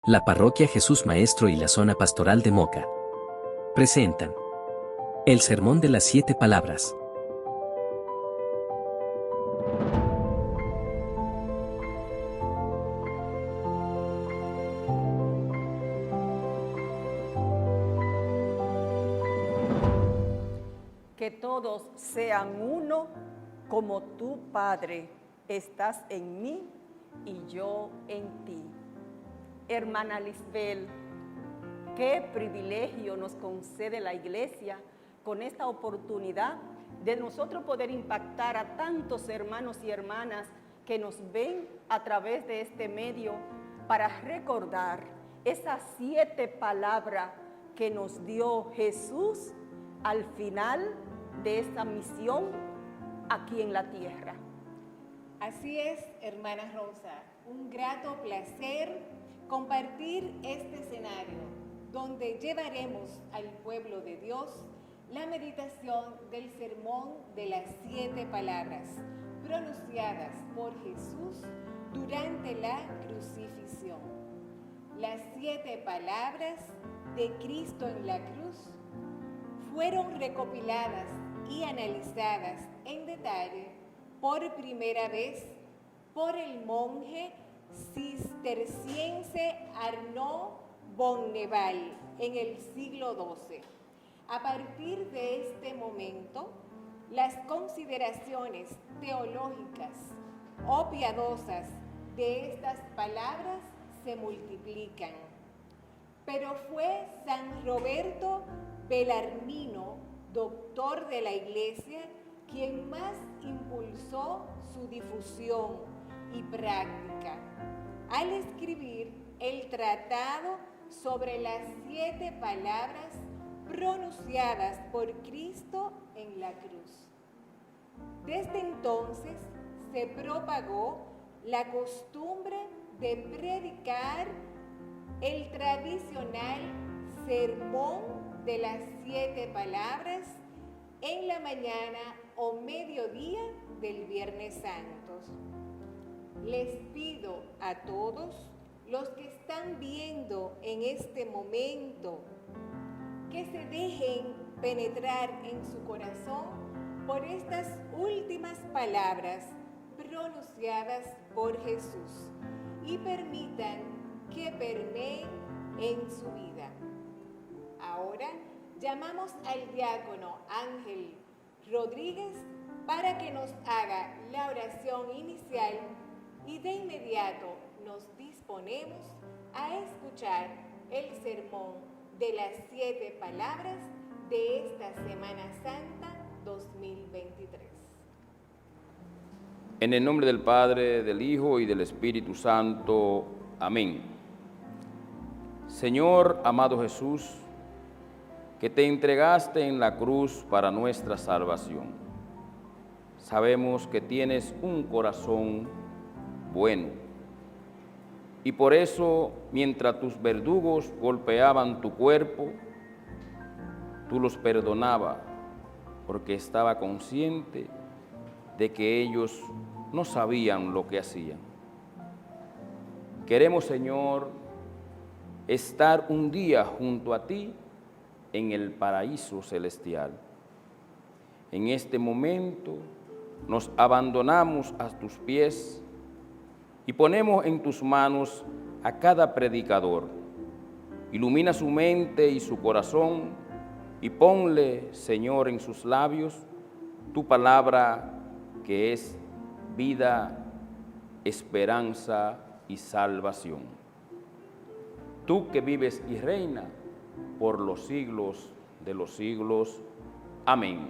La Parroquia Jesús Maestro y la Zona Pastoral de Moca presentan el Sermón de las 7 Palabras. Que todos sean uno, como tú, Padre, estás en mí y yo en ti. Hermana Lisbel, qué privilegio nos concede la Iglesia con esta oportunidad de nosotros poder impactar a tantos hermanos y hermanas que nos ven a través de este medio para recordar esas 7 palabras que nos dio Jesús al final de esta misión aquí en la tierra. Así es, hermana Rosa, un grato placer compartir este escenario donde llevaremos al pueblo de Dios la meditación del sermón de las 7 palabras pronunciadas por Jesús durante la crucifixión. Las 7 palabras de Cristo en la cruz fueron recopiladas y analizadas en detalle por primera vez por el monje cisterciense Arnaud Bonneval en el siglo XII. A partir de este momento, las consideraciones teológicas o piadosas de estas palabras se multiplican. Pero fue San Roberto Bellarmino, doctor de la Iglesia, quien más impulsó su difusión y práctica al escribir el tratado sobre las 7 palabras pronunciadas por Cristo en la cruz. Desde entonces se propagó la costumbre de predicar el tradicional sermón de las 7 palabras en la mañana o mediodía del Viernes Santo. Les pido a todos los que están viendo en este momento que se dejen penetrar en su corazón por estas últimas palabras pronunciadas por Jesús y permitan que permeen en su vida. Ahora llamamos al diácono Ángel Rodríguez para que nos haga la oración inicial y de inmediato nos disponemos a escuchar el sermón de las 7 palabras de esta Semana Santa 2023. En el nombre del Padre, del Hijo y del Espíritu Santo. Amén. Señor amado Jesús, que te entregaste en la cruz para nuestra salvación. Sabemos que tienes un corazón bueno, y por eso, mientras tus verdugos golpeaban tu cuerpo, tú los perdonabas, porque estaba consciente de que ellos no sabían lo que hacían. Queremos, Señor, estar un día junto a ti en el paraíso celestial. En este momento nos abandonamos a tus pies y ponemos en tus manos a cada predicador. Ilumina su mente y su corazón y ponle, Señor, en sus labios tu palabra que es vida, esperanza y salvación. Tú que vives y reinas por los siglos de los siglos. Amén.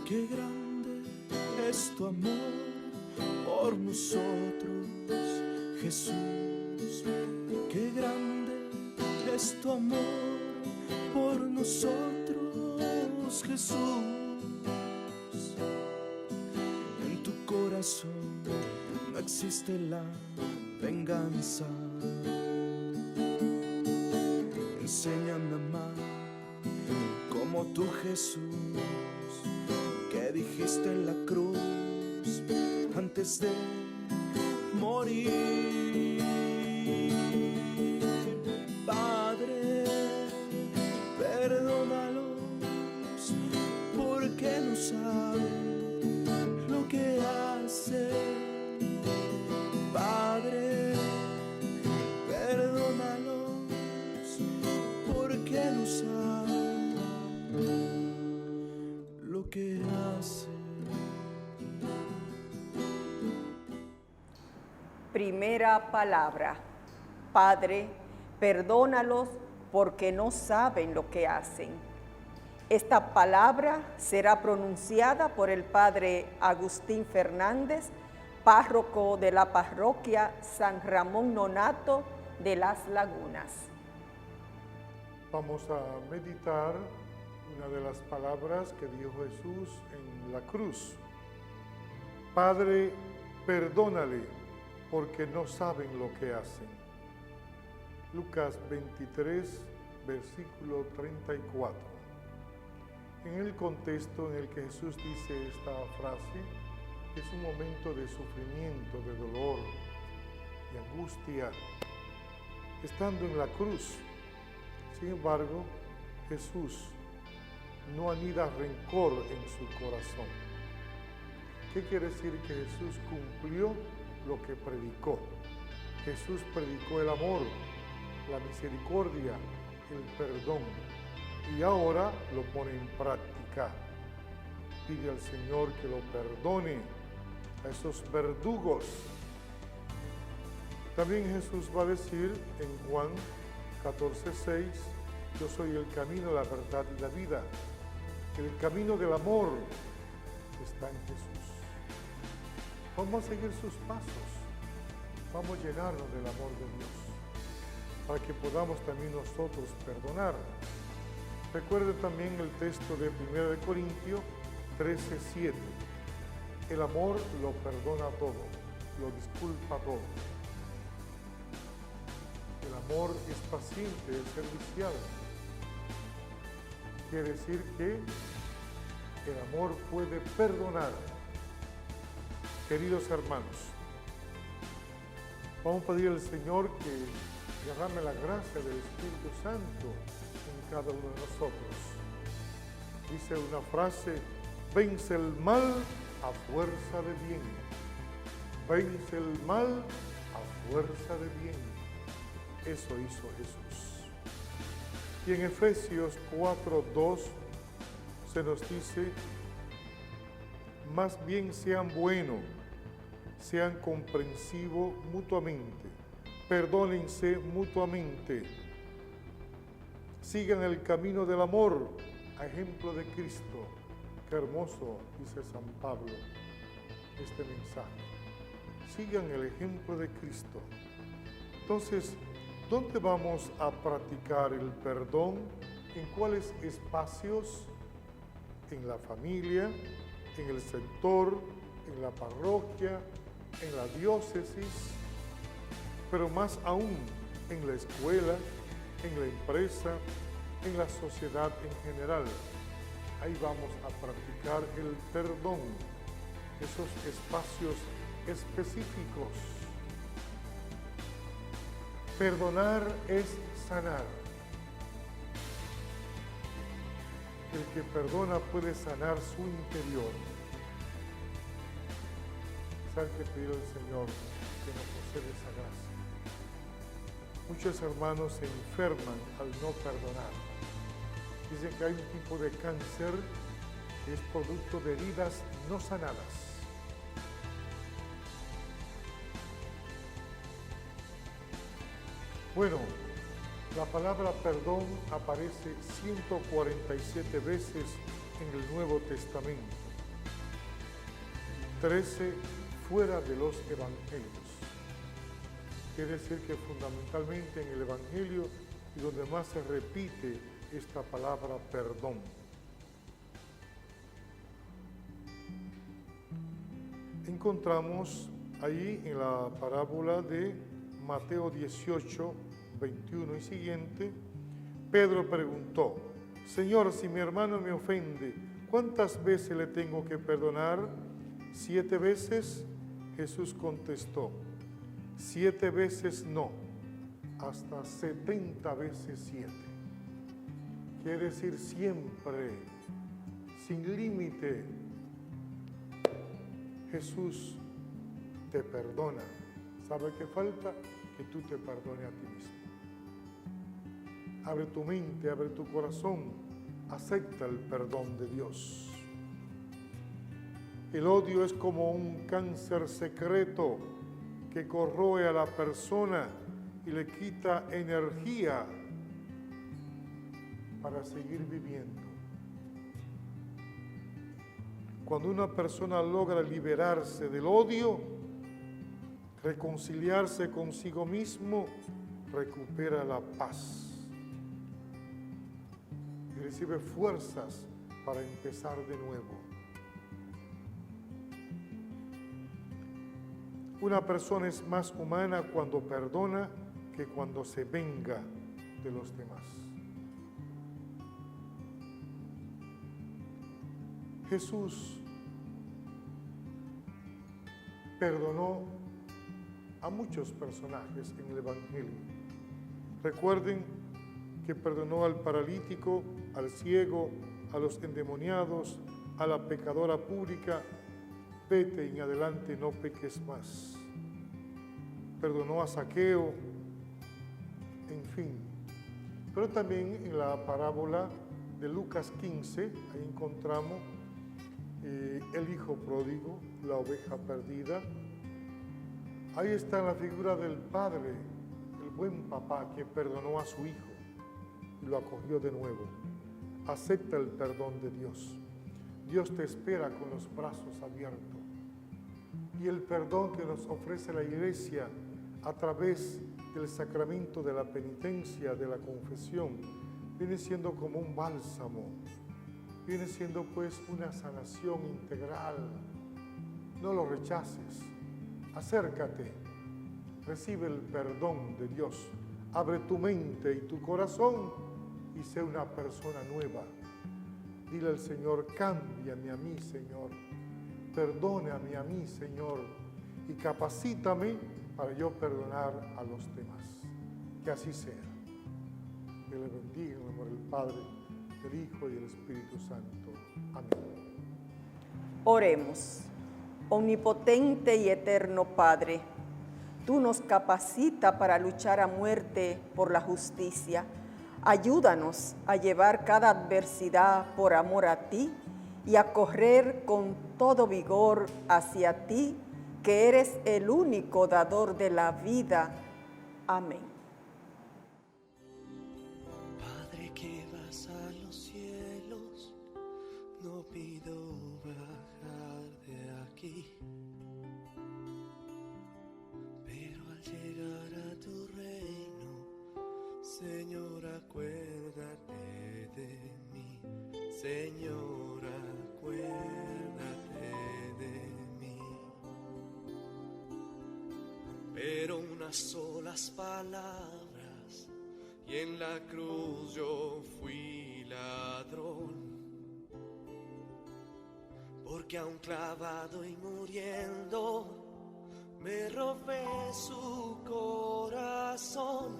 Qué grande es tu amor por nosotros, Jesús. Qué grande es tu amor por nosotros, Jesús. En tu corazón no existe la venganza. Enséñame a amar como tú, Jesús, que dijiste en la cruz antes de morir. Padre, perdónalos porque no saben lo que hacen. Padre, perdónalos porque no saben lo que hacen. Primera palabra. Padre, perdónalos porque no saben lo que hacen. Esta palabra será pronunciada por el Padre Agustín Fernández, párroco de la parroquia San Ramón Nonato de Las Lagunas. Vamos a meditar una de las palabras que dijo Jesús en la cruz. Padre, perdónale, porque no saben lo que hacen. Lucas 23, versículo 34. En el contexto en el que Jesús dice esta frase, es un momento de sufrimiento, de dolor, de angustia, estando en la cruz. Sin embargo, Jesús no anida rencor en su corazón. ¿Qué quiere decir? Que Jesús cumplió lo que predicó. Jesús predicó el amor, la misericordia, el perdón, y ahora lo pone en práctica. Pide al Señor que lo perdone a esos verdugos. También Jesús va a decir en Juan 14:6, yo soy el camino, la verdad y la vida. El camino del amor está en Jesús. Vamos a seguir sus pasos, vamos a llenarnos del amor de Dios, para que podamos también nosotros perdonar. Recuerde también el texto de 1 Corintios 13:7. El amor lo perdona todo, lo disculpa todo. El amor es paciente, es servicial. Quiere decir que el amor puede perdonar. Queridos hermanos, vamos a pedir al Señor que derrame la gracia del Espíritu Santo en cada uno de nosotros. Dice una frase: vence el mal a fuerza de bien. Vence el mal a fuerza de bien. Eso hizo Jesús. Y en Efesios 4:2 se nos dice: más bien sean buenos, sean comprensivos mutuamente, perdónense mutuamente, sigan el camino del amor, a ejemplo de Cristo. Qué hermoso, dice San Pablo, este mensaje. Sigan el ejemplo de Cristo. Entonces, ¿dónde vamos a practicar el perdón? ¿En cuáles espacios? En la familia, en el sector, en la parroquia, en la diócesis, pero más aún en la escuela, en la empresa, en la sociedad en general. Ahí vamos a practicar el perdón, esos espacios específicos. Perdonar es sanar. El que perdona puede sanar su interior. ¿Sabe qué pidió el Señor? Que nos conceda esa gracia. Muchos hermanos se enferman al no perdonar. Dicen que hay un tipo de cáncer que es producto de heridas no sanadas. Bueno, la palabra perdón aparece 147 veces en el Nuevo Testamento, 13 fuera de los evangelios. Quiere decir que fundamentalmente en el evangelio y donde más se repite esta palabra perdón. Encontramos ahí en la parábola de Mateo 18, 21 y siguiente, Pedro preguntó: Señor, si mi hermano me ofende, ¿cuántas veces le tengo que perdonar? 7 veces. Jesús contestó: 7 veces no, hasta 70 veces 7. Quiere decir siempre, sin límite. Jesús te perdona. ¿Sabe qué falta? Que tú te perdones a ti mismo. Abre tu mente, abre tu corazón, acepta el perdón de Dios. El odio es como un cáncer secreto que corroe a la persona y le quita energía para seguir viviendo. Cuando una persona logra liberarse del odio, reconciliarse consigo mismo, recupera la paz y recibe fuerzas para empezar de nuevo. Una persona es más humana cuando perdona que cuando se venga de los demás. Jesús perdonó a muchos personajes en el Evangelio. Recuerden que perdonó al paralítico, al ciego, a los endemoniados, a la pecadora pública. Vete en adelante, no peques más. Perdonó a Zaqueo, en fin. Pero también en la parábola de Lucas 15, ahí encontramos el hijo pródigo, la oveja perdida. Ahí está la figura del padre, el buen papá que perdonó a su hijo y lo acogió de nuevo. Acepta el perdón de Dios. Dios te espera con los brazos abiertos. Y el perdón que nos ofrece la Iglesia a través del sacramento de la penitencia, de la confesión, viene siendo como un bálsamo. Viene siendo pues una sanación integral. No lo rechaces. Acércate. Recibe el perdón de Dios. Abre tu mente y tu corazón y sé una persona nueva. Dile al Señor, cámbiame a mí, Señor. Perdóname a mí, Señor. Y capacítame para yo perdonar a los demás. Que así sea. Que le bendiga en el nombre del Padre, del Hijo y del Espíritu Santo. Amén. Oremos. Omnipotente y eterno Padre, tú nos capacitas para luchar a muerte por la justicia. Ayúdanos a llevar cada adversidad por amor a ti y a correr con todo vigor hacia ti, que eres el único dador de la vida. Amén. Padre que vas a los cielos, no pido bajar de aquí, pero al llegar a tu reino, Señor, acuérdate de mí. Señor, acuérdate de mí. Pero unas solas palabras y en la cruz yo fui ladrón, porque aún clavado y muriendo me robé su corazón,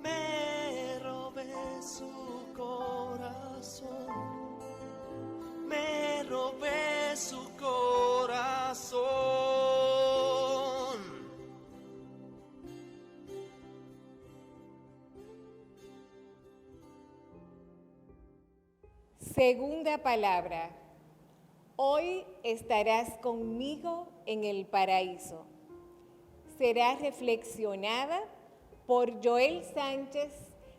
me robé su corazón, me robé su corazón. Segunda palabra. Hoy estarás conmigo en el paraíso. Será reflexionada por Joel Sánchez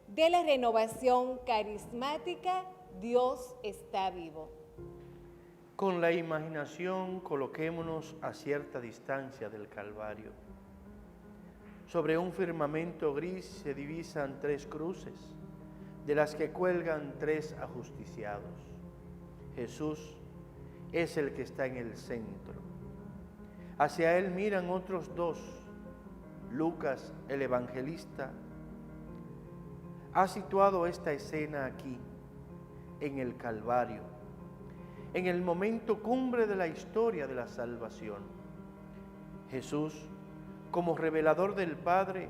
de la Renovación Carismática Dios está vivo. Con la imaginación coloquémonos a cierta distancia del Calvario. Sobre un firmamento gris se divisan 3 cruces, de las que cuelgan 3 ajusticiados. Jesús es el que está en el centro. Hacia él miran otros 2. Lucas, el evangelista, ha situado esta escena aquí, en el Calvario, en el momento cumbre de la historia de la salvación. Jesús como revelador del Padre,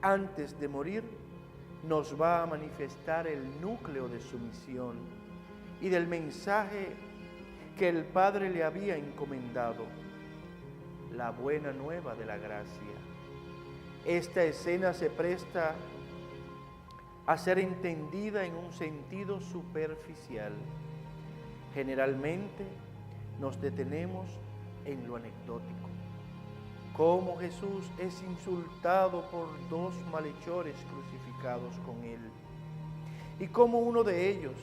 antes de morir, nos va a manifestar el núcleo de su misión y del mensaje que el Padre le había encomendado, la buena nueva de la gracia. Esta escena se presta a ser entendida en un sentido superficial. Generalmente nos detenemos en lo anecdótico. Cómo Jesús es insultado por dos malhechores crucificados con él. Y cómo uno de ellos,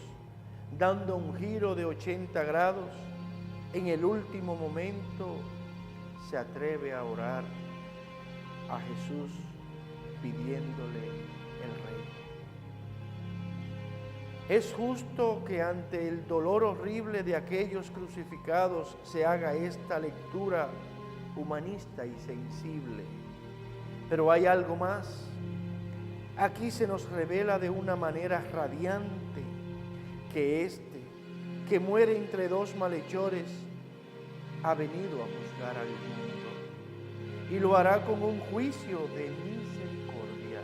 dando un giro de 80 grados, en el último momento se atreve a orar a Jesús pidiéndole el reino. Es justo que ante el dolor horrible de aquellos crucificados se haga esta lectura humanista y sensible. Pero hay algo más. Aquí se nos revela de una manera radiante que que muere entre dos malhechores, ha venido a juzgar al mundo y lo hará con un juicio de misericordia.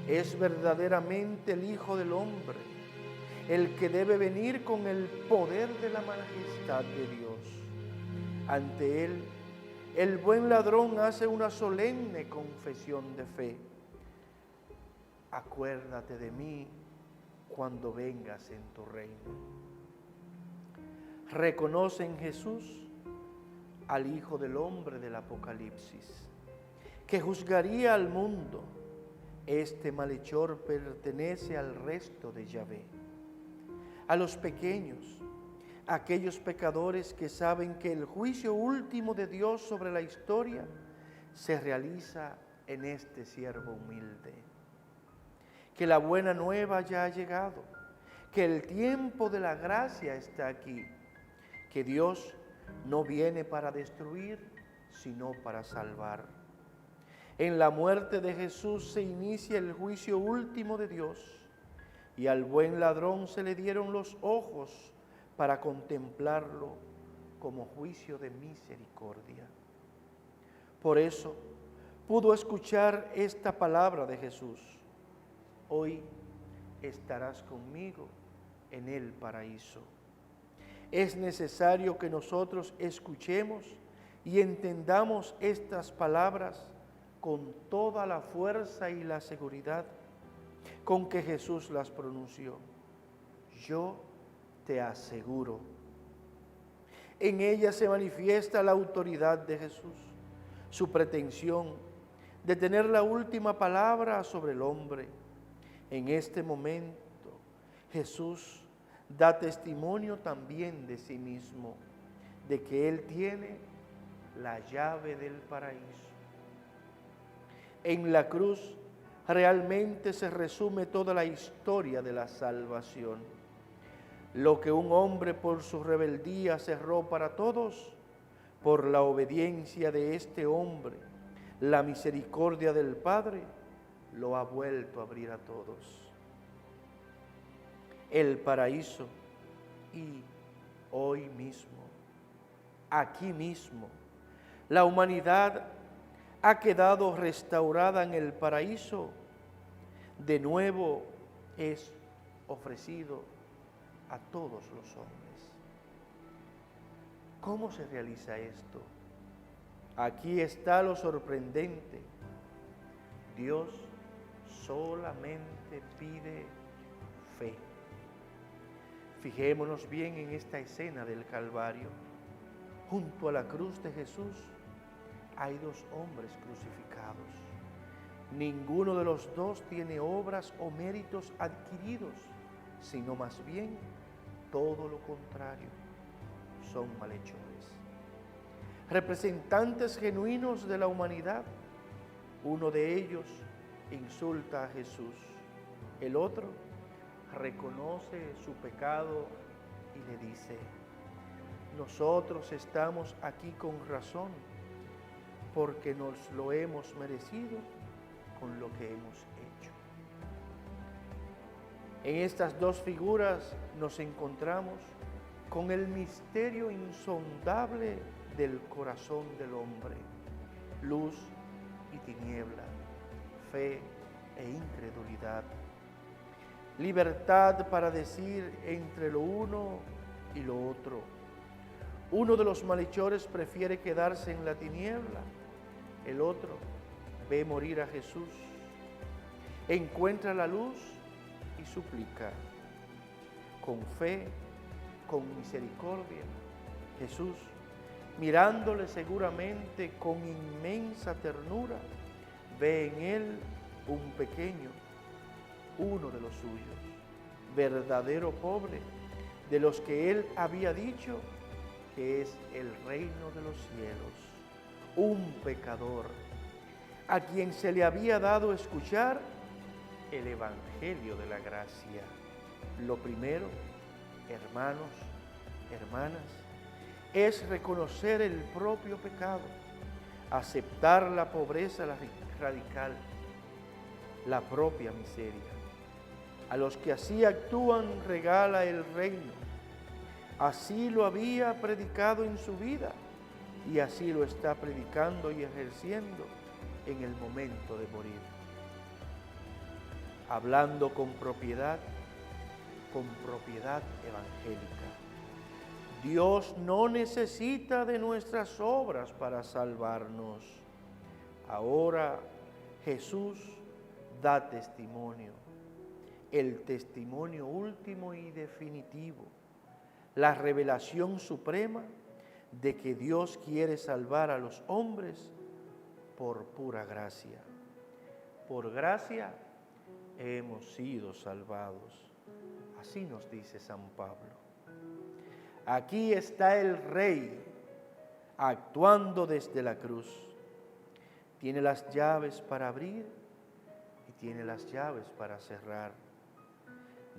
Es verdaderamente el Hijo del Hombre, el que debe venir con el poder de la majestad de Dios. Ante él, el buen ladrón hace una solemne confesión de fe. Acuérdate de mí cuando vengas en tu reino. Reconoce en Jesús al Hijo del Hombre del Apocalipsis, que juzgaría al mundo. Este malhechor pertenece al resto de Yahvé, a los pequeños, aquellos pecadores que saben que el juicio último de Dios sobre la historia se realiza en este siervo humilde. Que la buena nueva ya ha llegado, que el tiempo de la gracia está aquí, que Dios no viene para destruir, sino para salvar. En la muerte de Jesús se inicia el juicio último de Dios, y al buen ladrón se le dieron los ojos para contemplarlo como juicio de misericordia. Por eso pudo escuchar esta palabra de Jesús: hoy estarás conmigo en el paraíso. Es necesario que nosotros escuchemos y entendamos estas palabras con toda la fuerza y la seguridad con que Jesús las pronunció. Yo te aseguro. En ella se manifiesta la autoridad de Jesús, su pretensión de tener la última palabra sobre el hombre. En este momento, Jesús da testimonio también de sí mismo, de que Él tiene la llave del paraíso. En la cruz realmente se resume toda la historia de la salvación. Lo que un hombre por su rebeldía cerró para todos, por la obediencia de este hombre, la misericordia del Padre lo ha vuelto a abrir a todos. El paraíso, y hoy mismo, aquí mismo, la humanidad ha quedado restaurada en el paraíso, de nuevo es ofrecido a todos los hombres. ¿Cómo se realiza esto? Aquí está lo sorprendente. Dios solamente pide fe. Fijémonos bien en esta escena del Calvario. Junto a la cruz de Jesús hay dos hombres crucificados. Ninguno de los dos tiene obras o méritos adquiridos, sino más bien todo lo contrario. Son malhechores. Representantes genuinos de la humanidad. Uno de ellos insulta a Jesús. El otro reconoce su pecado y le dice: nosotros estamos aquí con razón, porque nos lo hemos merecido con lo que hemos hecho. En estas dos figuras nos encontramos con el misterio insondable del corazón del hombre, luz tiniebla, fe e incredulidad. Libertad para decir entre lo uno y lo otro. Uno de los malhechores prefiere quedarse en la tiniebla, el otro ve morir a Jesús. Encuentra la luz y suplica. Con fe, con misericordia, Jesús, mirándole seguramente con inmensa ternura, ve en él un pequeño, uno de los suyos, verdadero pobre, de los que él había dicho que es el reino de los cielos, un pecador, a quien se le había dado escuchar el Evangelio de la gracia. Lo primero, hermanos, hermanas, es reconocer el propio pecado, aceptar la pobreza radical, la propia miseria. A los que así actúan regala el reino. Así lo había predicado en su vida y así lo está predicando y ejerciendo en el momento de morir. Hablando con propiedad evangélica. Dios no necesita de nuestras obras para salvarnos. Ahora Jesús da testimonio, el testimonio último y definitivo, la revelación suprema de que Dios quiere salvar a los hombres por pura gracia. Por gracia hemos sido salvados. Así nos dice San Pablo. Aquí está el Rey actuando desde la cruz. Tiene las llaves para abrir y tiene las llaves para cerrar.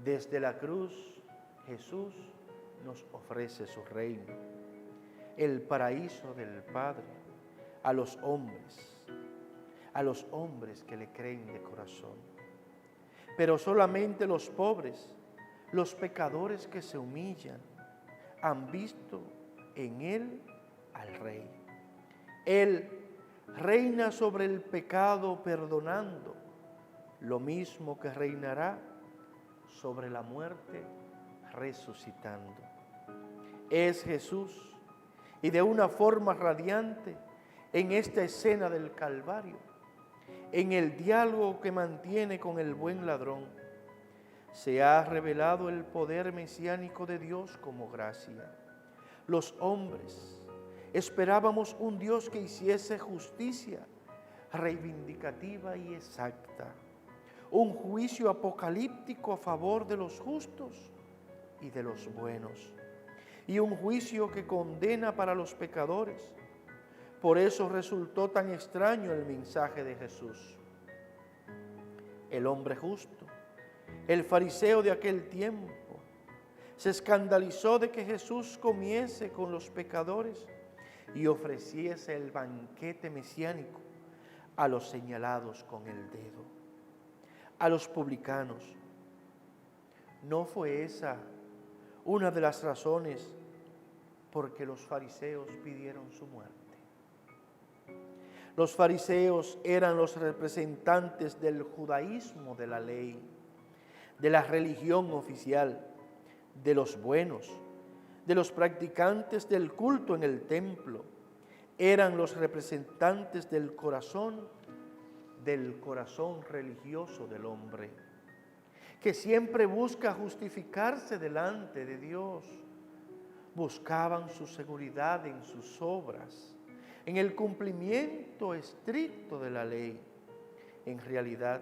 Desde la cruz, Jesús nos ofrece su reino, el paraíso del Padre, a los hombres que le creen de corazón. Pero solamente los pobres, los pecadores que se humillan, han visto en Él al Rey. Él reina sobre el pecado perdonando, lo mismo que reinará sobre la muerte resucitando. Es Jesús, y de una forma radiante en esta escena del Calvario, en el diálogo que mantiene con el buen ladrón, se ha revelado el poder mesiánico de Dios como gracia. Los hombres esperábamos un Dios que hiciese justicia reivindicativa y exacta, un juicio apocalíptico a favor de los justos y de los buenos, y un juicio que condena para los pecadores. Por eso resultó tan extraño el mensaje de Jesús. El hombre justo, el fariseo de aquel tiempo, se escandalizó de que Jesús comiese con los pecadores y ofreciese el banquete mesiánico a los señalados con el dedo, a los publicanos. ¿No fue esa una de las razones por que los fariseos pidieron su muerte? Los fariseos eran los representantes del judaísmo de la ley, de la religión oficial, de los buenos, de los practicantes del culto en el templo. Eran los representantes del corazón religioso del hombre, que siempre busca justificarse delante de Dios. Buscaban su seguridad en sus obras, en el cumplimiento estricto de la ley. En realidad,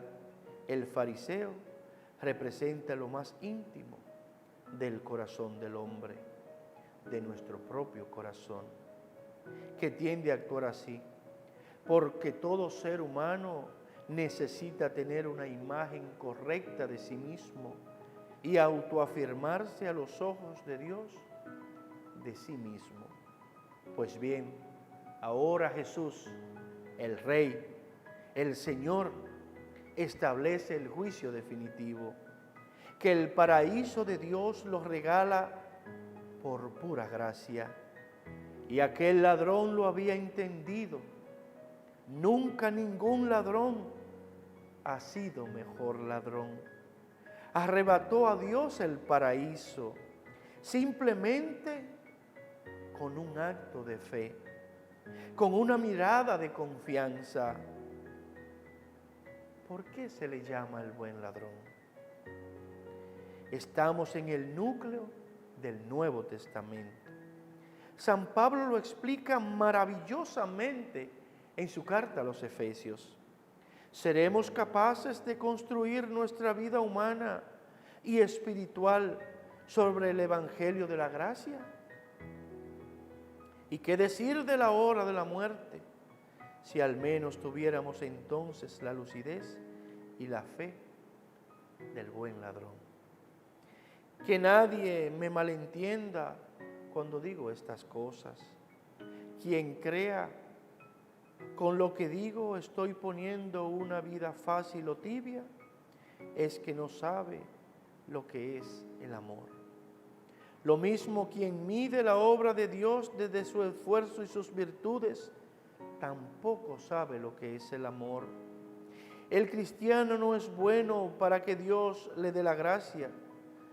el fariseo representa lo más íntimo del corazón del hombre, de nuestro propio corazón, que tiende a actuar así, porque todo ser humano necesita tener una imagen correcta de sí mismo y autoafirmarse a los ojos de Dios de sí mismo. Pues bien, ahora Jesús, el Rey, el Señor, establece el juicio definitivo, que el paraíso de Dios lo regala por pura gracia. Y aquel ladrón lo había entendido. Nunca ningún ladrón ha sido mejor ladrón. Arrebató a Dios el paraíso simplemente con un acto de fe, con una mirada de confianza. ¿Por qué se le llama el buen ladrón? Estamos en el núcleo del Nuevo Testamento. San Pablo lo explica maravillosamente en su carta a los Efesios. ¿Seremos capaces de construir nuestra vida humana y espiritual sobre el Evangelio de la gracia? ¿Y qué decir de la hora de la muerte, si al menos tuviéramos entonces la lucidez y la fe del buen ladrón? Que nadie me malentienda cuando digo estas cosas. Quien crea con lo que digo estoy poniendo una vida fácil o tibia, es que no sabe lo que es el amor. Lo mismo quien mide la obra de Dios desde su esfuerzo y sus virtudes, tampoco sabe lo que es el amor. El cristiano no es bueno para que Dios le dé la gracia,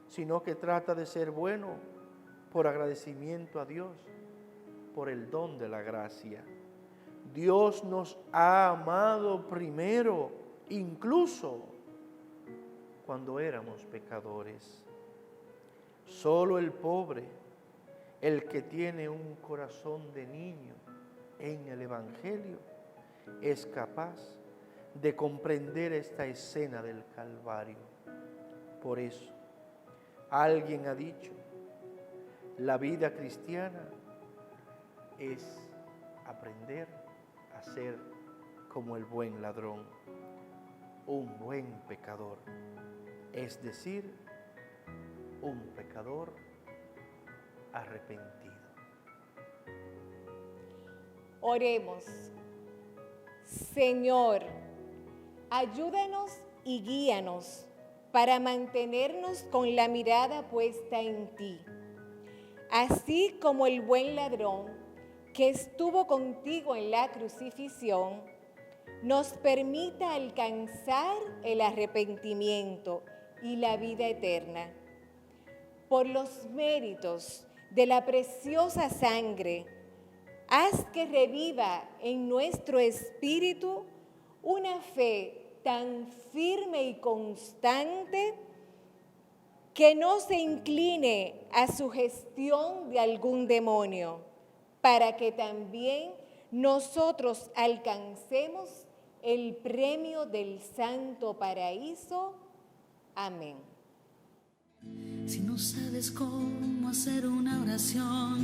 sino que trata de ser bueno por agradecimiento a Dios, por el don de la gracia. Dios nos ha amado primero, incluso cuando éramos pecadores. Solo el pobre, el que tiene un corazón de niño en el Evangelio, es capaz de comprender esta escena del Calvario. Por eso, alguien ha dicho, la vida cristiana es aprender a ser como el buen ladrón, un buen pecador, es decir, un pecador arrepentido. Oremos. Señor, ayúdanos y guíanos para mantenernos con la mirada puesta en ti, así como el buen ladrón que estuvo contigo en la crucifixión, nos permita alcanzar el arrepentimiento y la vida eterna. Por los méritos de la preciosa sangre, haz que reviva en nuestro espíritu una fe tan firme y constante que no se incline a sugestión de algún demonio, para que también nosotros alcancemos el premio del santo paraíso. Amén. Si no sabes cómo hacer una oración,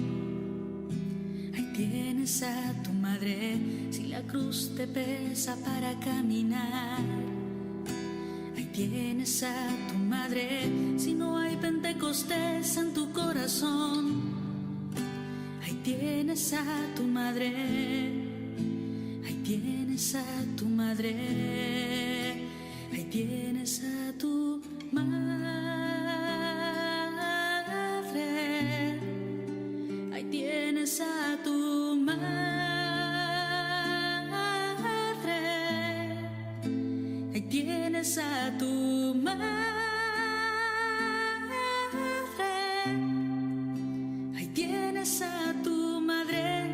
ahí tienes a tu madre. Si la cruz te pesa para caminar, ahí tienes a tu madre. Si no hay Pentecostés en tu corazón, ahí tienes a tu madre. Ahí tienes a tu madre. Ahí tienes a tu madre. Ahí tienes a tu madre. Ahí tienes a tu madre. Ahí tienes a tu madre.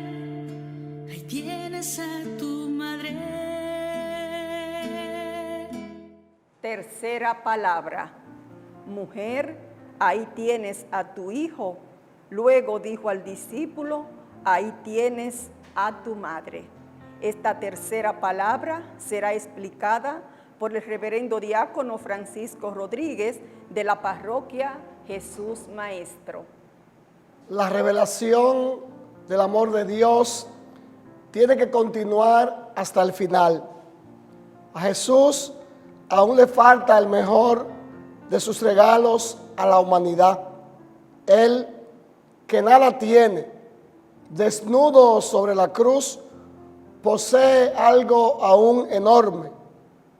Ahí tienes a tu madre. Tercera palabra. Mujer, ahí tienes a tu hijo. Luego dijo al discípulo, ahí tienes a tu madre. Esta tercera palabra será explicada por el reverendo diácono Francisco Rodríguez de la parroquia Jesús Maestro. La revelación del amor de Dios tiene que continuar hasta el final. A Jesús aún le falta el mejor de sus regalos a la humanidad. Él, que nada tiene, desnudo sobre la cruz, posee algo aún enorme,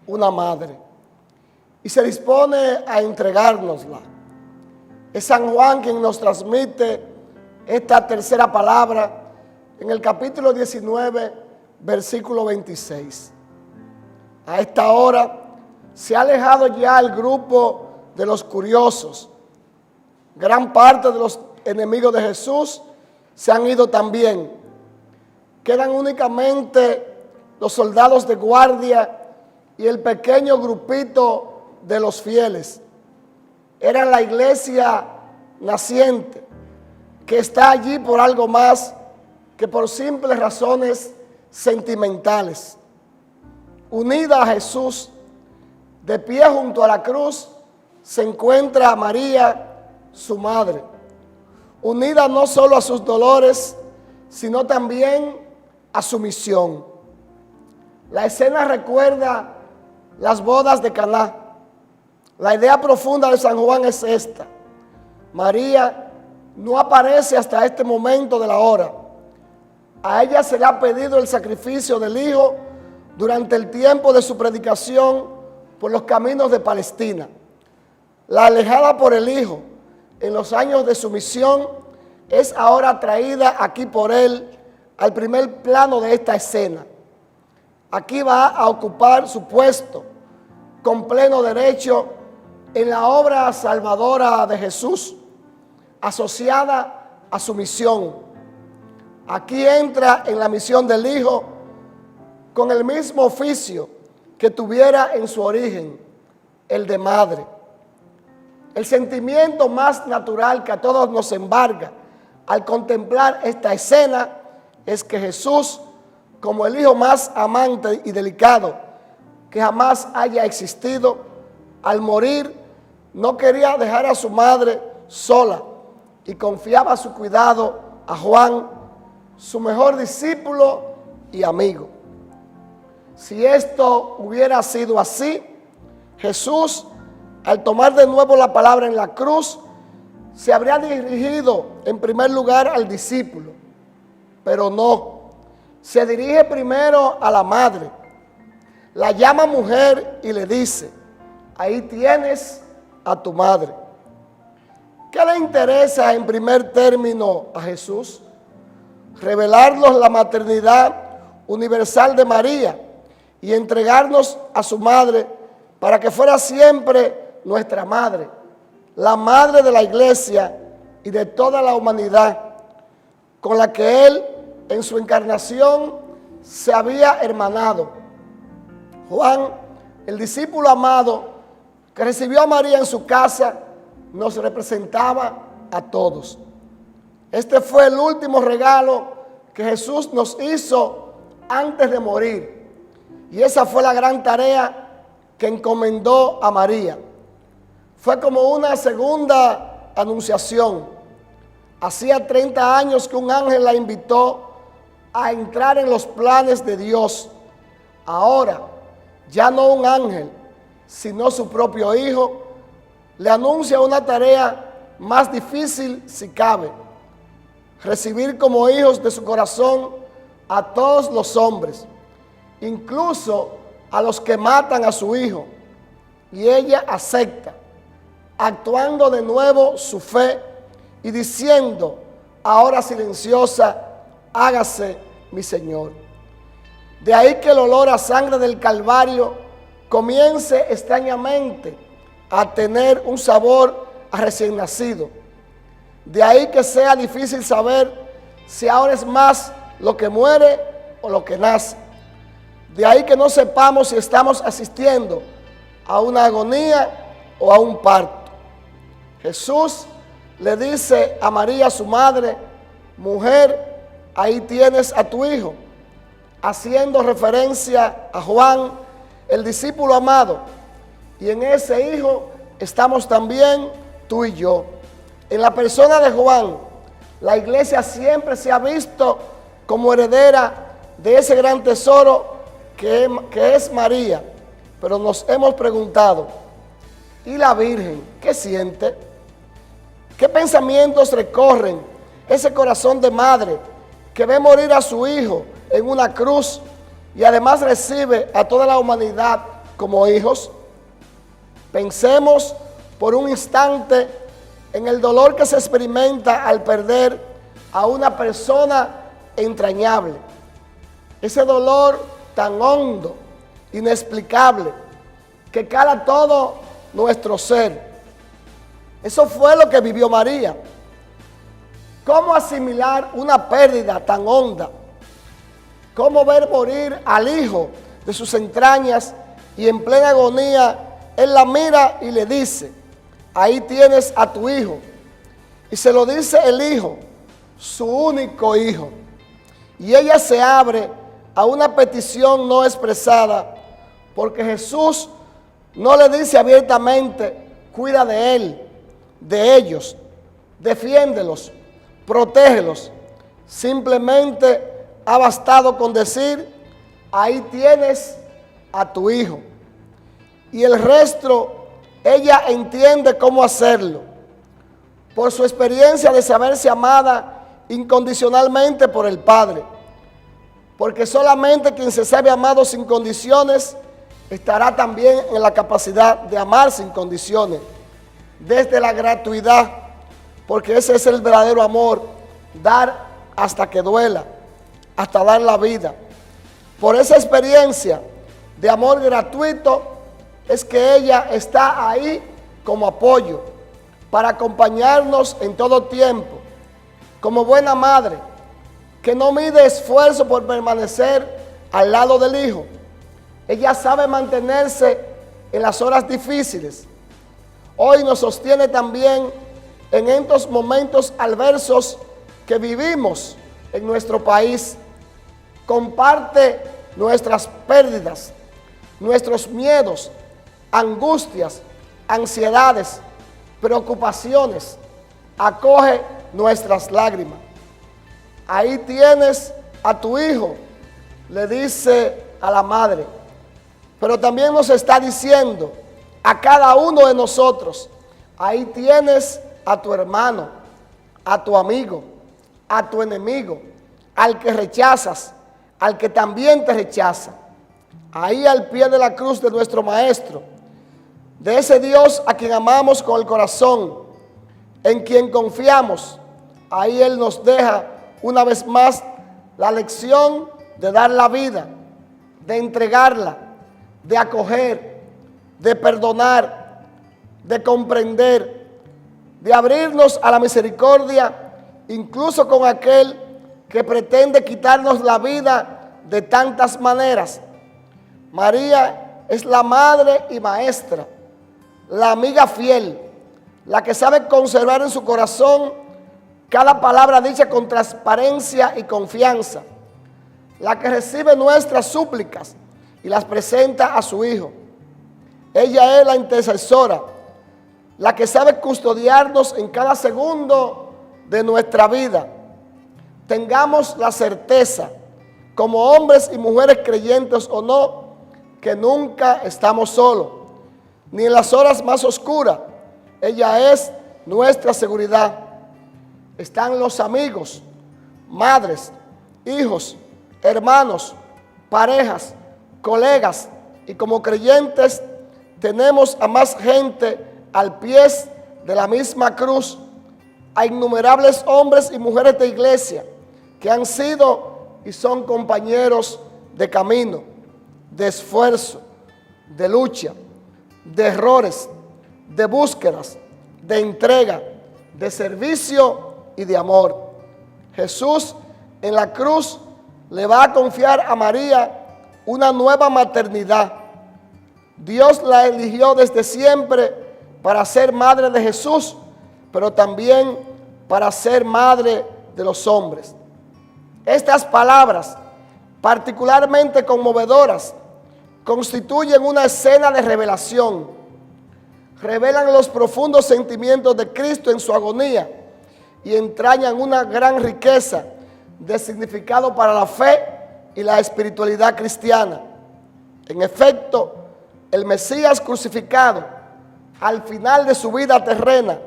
una madre, y se dispone a entregárnosla. Es San Juan quien nos transmite esta tercera palabra en el capítulo 19 versículo 26. A esta hora se ha alejado ya el grupo de los curiosos. Gran parte de los enemigos de Jesús se han ido también. Quedan únicamente los soldados de guardia y el pequeño grupito de los fieles. Era la iglesia naciente, que está allí por algo más que por simples razones sentimentales. Unida a Jesús, de pie junto a la cruz, se encuentra María, su madre, unida no solo a sus dolores, sino también a su misión. La escena recuerda las bodas de Caná. La idea profunda de San Juan es esta: María no aparece hasta este momento de la hora. A ella se le ha pedido el sacrificio del Hijo durante el tiempo de su predicación por los caminos de Palestina. La alejada por el Hijo en los años de su misión es ahora traída aquí por Él al primer plano de esta escena. Aquí va a ocupar su puesto con pleno derecho en la obra salvadora de Jesús, asociada a su misión. Aquí entra en la misión del Hijo con el mismo oficio que tuviera en su origen, el de madre. El sentimiento más natural que a todos nos embarga al contemplar esta escena es que Jesús, como el hijo más amante y delicado que jamás haya existido, al morir no quería dejar a su madre sola y confiaba su cuidado a Juan, su mejor discípulo y amigo. Si esto hubiera sido así, Jesús, al tomar de nuevo la palabra en la cruz, se habría dirigido en primer lugar al discípulo, pero no, se dirige primero a la madre, la llama mujer y le dice: ahí tienes a tu madre. ¿Qué le interesa en primer término a Jesús? Revelarnos la maternidad universal de María y entregarnos a su madre para que fuera siempre nuestra madre, la madre de la iglesia y de toda la humanidad, con la que Él en su encarnación se había hermanado. Juan, el discípulo amado que recibió a María en su casa, nos representaba a todos. Este fue el último regalo que Jesús nos hizo antes de morir. Y esa fue la gran tarea que encomendó a María. Fue como una segunda anunciación. Hacía 30 años que un ángel la invitó a entrar en los planes de Dios. Ahora, ya no un ángel, sino su propio Hijo, le anuncia una tarea más difícil si cabe: recibir como hijos de su corazón a todos los hombres, incluso a los que matan a su Hijo. Y ella acepta, actuando de nuevo su fe y diciendo, ahora silenciosa: hágase mi Señor. De ahí que el olor a sangre del Calvario comience extrañamente a tener un sabor a recién nacido. De ahí que sea difícil saber si ahora es más lo que muere o lo que nace. De ahí que no sepamos si estamos asistiendo a una agonía o a un parto. Jesús le dice a María, su madre: mujer, ahí tienes a tu hijo, haciendo referencia a Juan, el discípulo amado. Y en ese hijo estamos también tú y yo. En la persona de Juan, la iglesia siempre se ha visto como heredera de ese gran tesoro que es María. Pero nos hemos preguntado, ¿y la Virgen qué siente? ¿Qué pensamientos recorren ese corazón de madre que ve morir a su hijo en una cruz y además recibe a toda la humanidad como hijos? Pensemos por un instante en el dolor que se experimenta al perder a una persona entrañable. ese dolor tan hondo, inexplicable, que cala todo nuestro ser. Eso fue lo que vivió María. ¿Cómo asimilar una pérdida tan honda? ¿Cómo ver morir al hijo de sus entrañas y en plena agonía él la mira y le dice, ahí tienes a tu hijo? Y se lo dice el hijo, su único hijo. Y ella se abre a una petición no expresada, porque Jesús no le dice abiertamente, cuida de él, de ellos, defiéndelos, protégelos. Simplemente ha bastado con decir, ahí tienes a tu hijo. Y el resto, ella entiende cómo hacerlo, por su experiencia de saberse amada incondicionalmente por el Padre. Porque solamente quien se sabe amado sin condiciones, estará también en la capacidad de amar sin condiciones, desde la gratuidad, porque ese es el verdadero amor, dar hasta que duela, hasta dar la vida. Por esa experiencia de amor gratuito es que ella está ahí como apoyo, para acompañarnos en todo tiempo, como buena madre, que no mide esfuerzo por permanecer al lado del hijo. Ella sabe mantenerse en las horas difíciles. Hoy nos sostiene también en estos momentos adversos que vivimos en nuestro país. Comparte nuestras pérdidas, nuestros miedos, angustias, ansiedades, preocupaciones. Acoge nuestras lágrimas. Ahí tienes a tu hijo, le dice a la madre. Pero también nos está diciendo a cada uno de nosotros, ahí tienes a tu hermano, a tu amigo, a tu enemigo, al que rechazas, al que también te rechaza. Ahí al pie de la cruz de nuestro Maestro, de ese Dios a quien amamos con el corazón, en quien confiamos, ahí Él nos deja una vez más la lección de dar la vida, de entregarla, de acoger, de perdonar, de comprender, de abrirnos a la misericordia, incluso con aquel que pretende quitarnos la vida de tantas maneras. María es la madre y maestra, la amiga fiel, la que sabe conservar en su corazón cada palabra dicha con transparencia y confianza, la que recibe nuestras súplicas y las presenta a su Hijo. Ella es la intercesora, la que sabe custodiarnos en cada segundo de nuestra vida. Tengamos la certeza, como hombres y mujeres creyentes o no, que nunca estamos solos, ni en las horas más oscuras. Ella es nuestra seguridad. Están los amigos, madres, hijos, hermanos, parejas, colegas, y como creyentes tenemos a más gente al pie de la misma cruz, a innumerables hombres y mujeres de iglesia que han sido y son compañeros de camino, de esfuerzo, de lucha, de errores, de búsquedas, de entrega, de servicio y de amor. Jesús en la cruz le va a confiar a María una nueva maternidad. Dios la eligió desde siempre para ser madre de Jesús, pero también para ser madre de los hombres. Estas palabras, particularmente conmovedoras, constituyen una escena de revelación. Revelan los profundos sentimientos de Cristo en su agonía y entrañan una gran riqueza de significado para la fe y la espiritualidad cristiana. En efecto, el Mesías crucificado, al final de su vida terrena,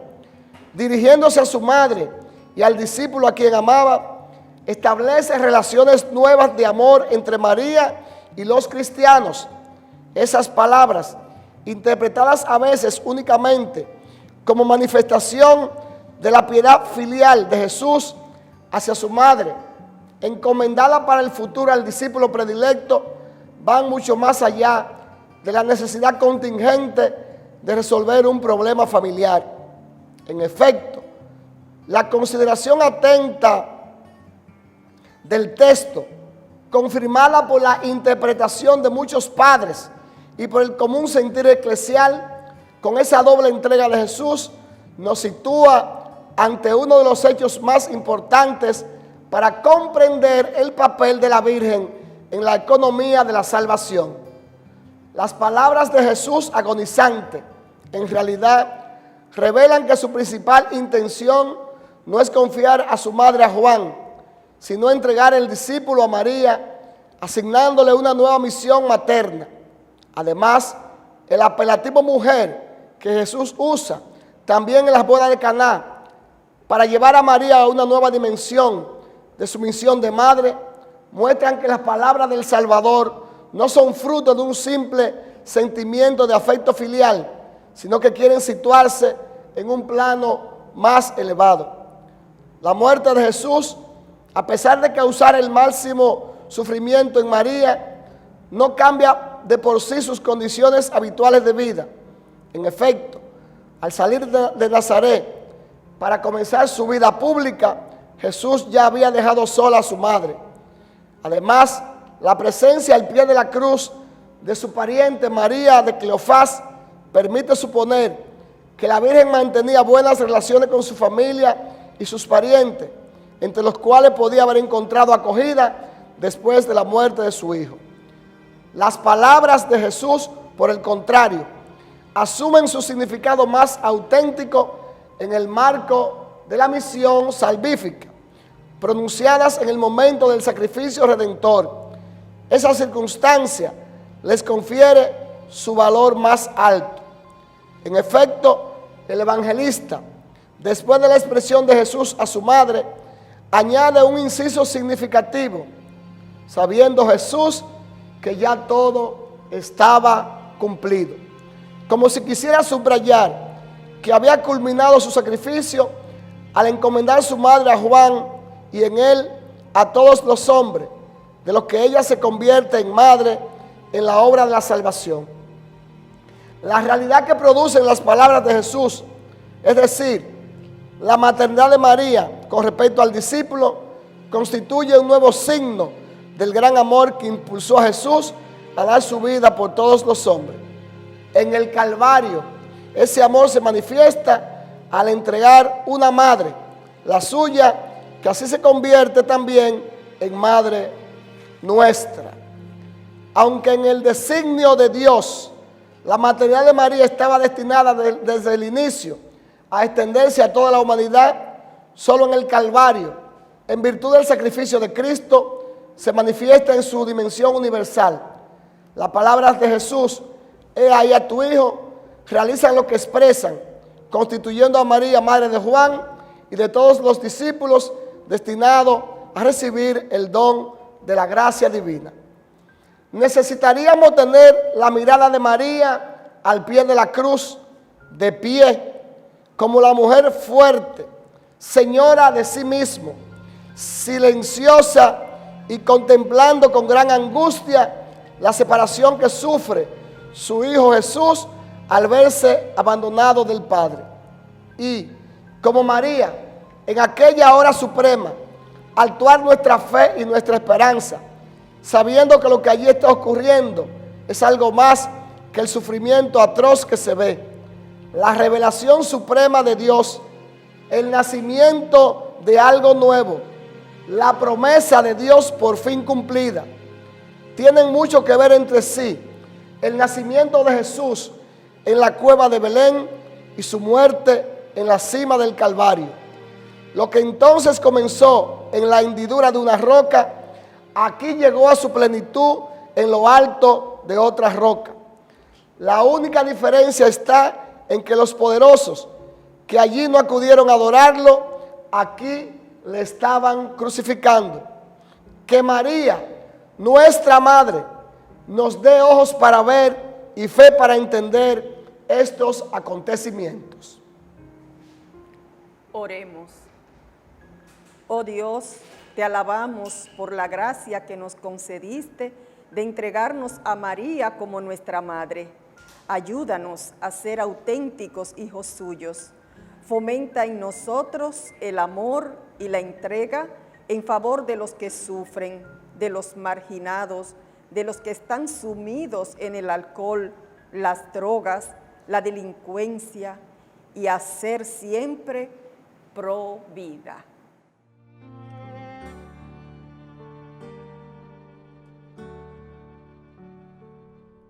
dirigiéndose a su madre y al discípulo a quien amaba, establece relaciones nuevas de amor entre María y los cristianos. Esas palabras, interpretadas a veces únicamente como manifestación de la piedad filial de Jesús hacia su madre, encomendada para el futuro al discípulo predilecto, van mucho más allá de la necesidad contingente de resolver un problema familiar. En efecto, la consideración atenta del texto, confirmada por la interpretación de muchos padres y por el común sentir eclesial, con esa doble entrega de Jesús, nos sitúa ante uno de los hechos más importantes para comprender el papel de la Virgen en la economía de la salvación. Las palabras de Jesús agonizante, en realidad, revelan que su principal intención no es confiar a su madre a Juan, sino entregar el discípulo a María, asignándole una nueva misión materna. Además, el apelativo mujer que Jesús usa también en las bodas de Caná para llevar a María a una nueva dimensión de su misión de madre, muestran que las palabras del Salvador no son fruto de un simple sentimiento de afecto filial, sino que quieren situarse en un plano más elevado. La muerte de Jesús, a pesar de causar el máximo sufrimiento en María, no cambia de por sí sus condiciones habituales de vida. En efecto, al salir de Nazaret para comenzar su vida pública, Jesús ya había dejado sola a su madre. Además, la presencia al pie de la cruz de su pariente María de Cleofás permite suponer que la Virgen mantenía buenas relaciones con su familia y sus parientes, entre los cuales podía haber encontrado acogida después de la muerte de su hijo. Las palabras de Jesús, por el contrario, asumen su significado más auténtico en el marco de la misión salvífica, pronunciadas en el momento del sacrificio redentor. Esa circunstancia les confiere su valor más alto. En efecto, el evangelista, después de la expresión de Jesús a su madre, añade un inciso significativo, sabiendo Jesús que ya todo estaba cumplido, como si quisiera subrayar que había culminado su sacrificio al encomendar su madre a Juan y en él a todos los hombres, de los que ella se convierte en madre en la obra de la salvación. La realidad que producen las palabras de Jesús, es decir, la maternidad de María con respecto al discípulo, constituye un nuevo signo del gran amor que impulsó a Jesús a dar su vida por todos los hombres. En el Calvario, ese amor se manifiesta al entregar una madre, la suya, que así se convierte también en madre nuestra. Aunque en el designio de Dios, la maternidad de María estaba destinada desde el inicio a extenderse a toda la humanidad, solo en el Calvario, en virtud del sacrificio de Cristo, se manifiesta en su dimensión universal. Las palabras de Jesús, he ahí a tu hijo, realizan lo que expresan, constituyendo a María madre de Juan y de todos los discípulos destinados a recibir el don de la gracia divina. Necesitaríamos tener la mirada de María al pie de la cruz, de pie, como la mujer fuerte, señora de sí mismo, silenciosa y contemplando con gran angustia la separación que sufre su Hijo Jesús al verse abandonado del Padre. Y como María, en aquella hora suprema, actuar nuestra fe y nuestra esperanza, sabiendo que lo que allí está ocurriendo es algo más que el sufrimiento atroz que se ve, la revelación suprema de Dios, el nacimiento de algo nuevo, la promesa de Dios por fin cumplida, tienen mucho que ver entre sí. El nacimiento de Jesús en la cueva de Belén y su muerte en la cima del Calvario. Lo que entonces comenzó en la hendidura de una roca, aquí llegó a su plenitud en lo alto de otra roca. La única diferencia está en que los poderosos que allí no acudieron a adorarlo, aquí le estaban crucificando. Que María, nuestra madre, nos dé ojos para ver y fe para entender estos acontecimientos. Oremos. Oh Dios, Te alabamos por la gracia que nos concediste de entregarnos a María como nuestra madre. Ayúdanos a ser auténticos hijos suyos. Fomenta en nosotros el amor y la entrega en favor de los que sufren, de los marginados, de los que están sumidos en el alcohol, las drogas, la delincuencia, y a ser siempre pro vida.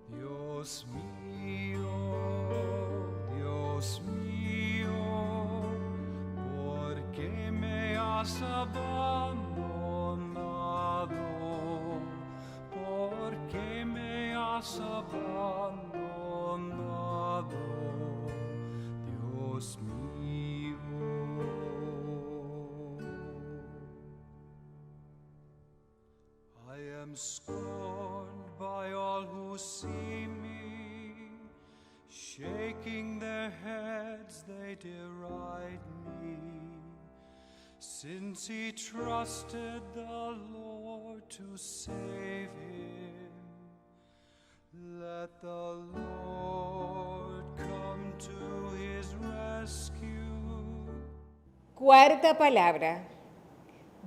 Dios mío, ¿por qué me has abandonado? ¿Por qué me has abandonado, Dios mío? I am scorned by all who see me, shaking their heads they deride me. Since he trusted the Lord to save him, let the Lord come to his rescue. Cuarta palabra.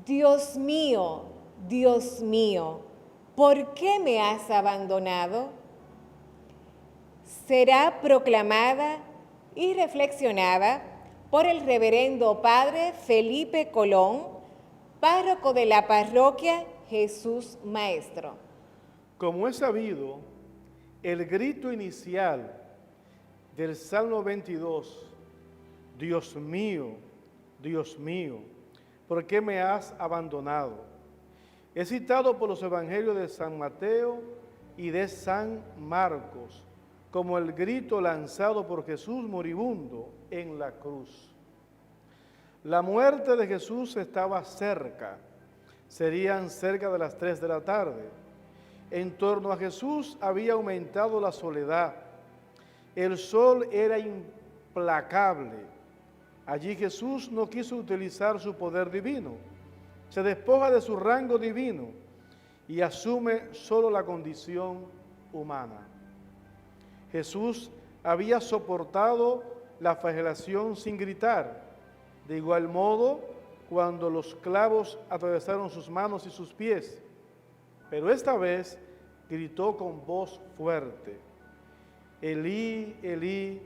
Dios mío, ¿por qué me has abandonado? Será proclamada y reflexionada por el reverendo Padre Felipe Colón, párroco de la parroquia Jesús Maestro. Como es sabido, el grito inicial del Salmo 22, Dios mío, ¿por qué me has abandonado?, es citado por los evangelios de San Mateo y de San Marcos como el grito lanzado por Jesús moribundo en la cruz. La muerte de Jesús estaba cerca, serían cerca de las 3 de la tarde. En torno a Jesús había aumentado la soledad. El sol era implacable. Allí Jesús no quiso utilizar su poder divino. Se despoja de su rango divino y asume solo la condición humana. Jesús había soportado la flagelación sin gritar. De igual modo, cuando los clavos atravesaron sus manos y sus pies, pero esta vez gritó con voz fuerte: Elí, Elí,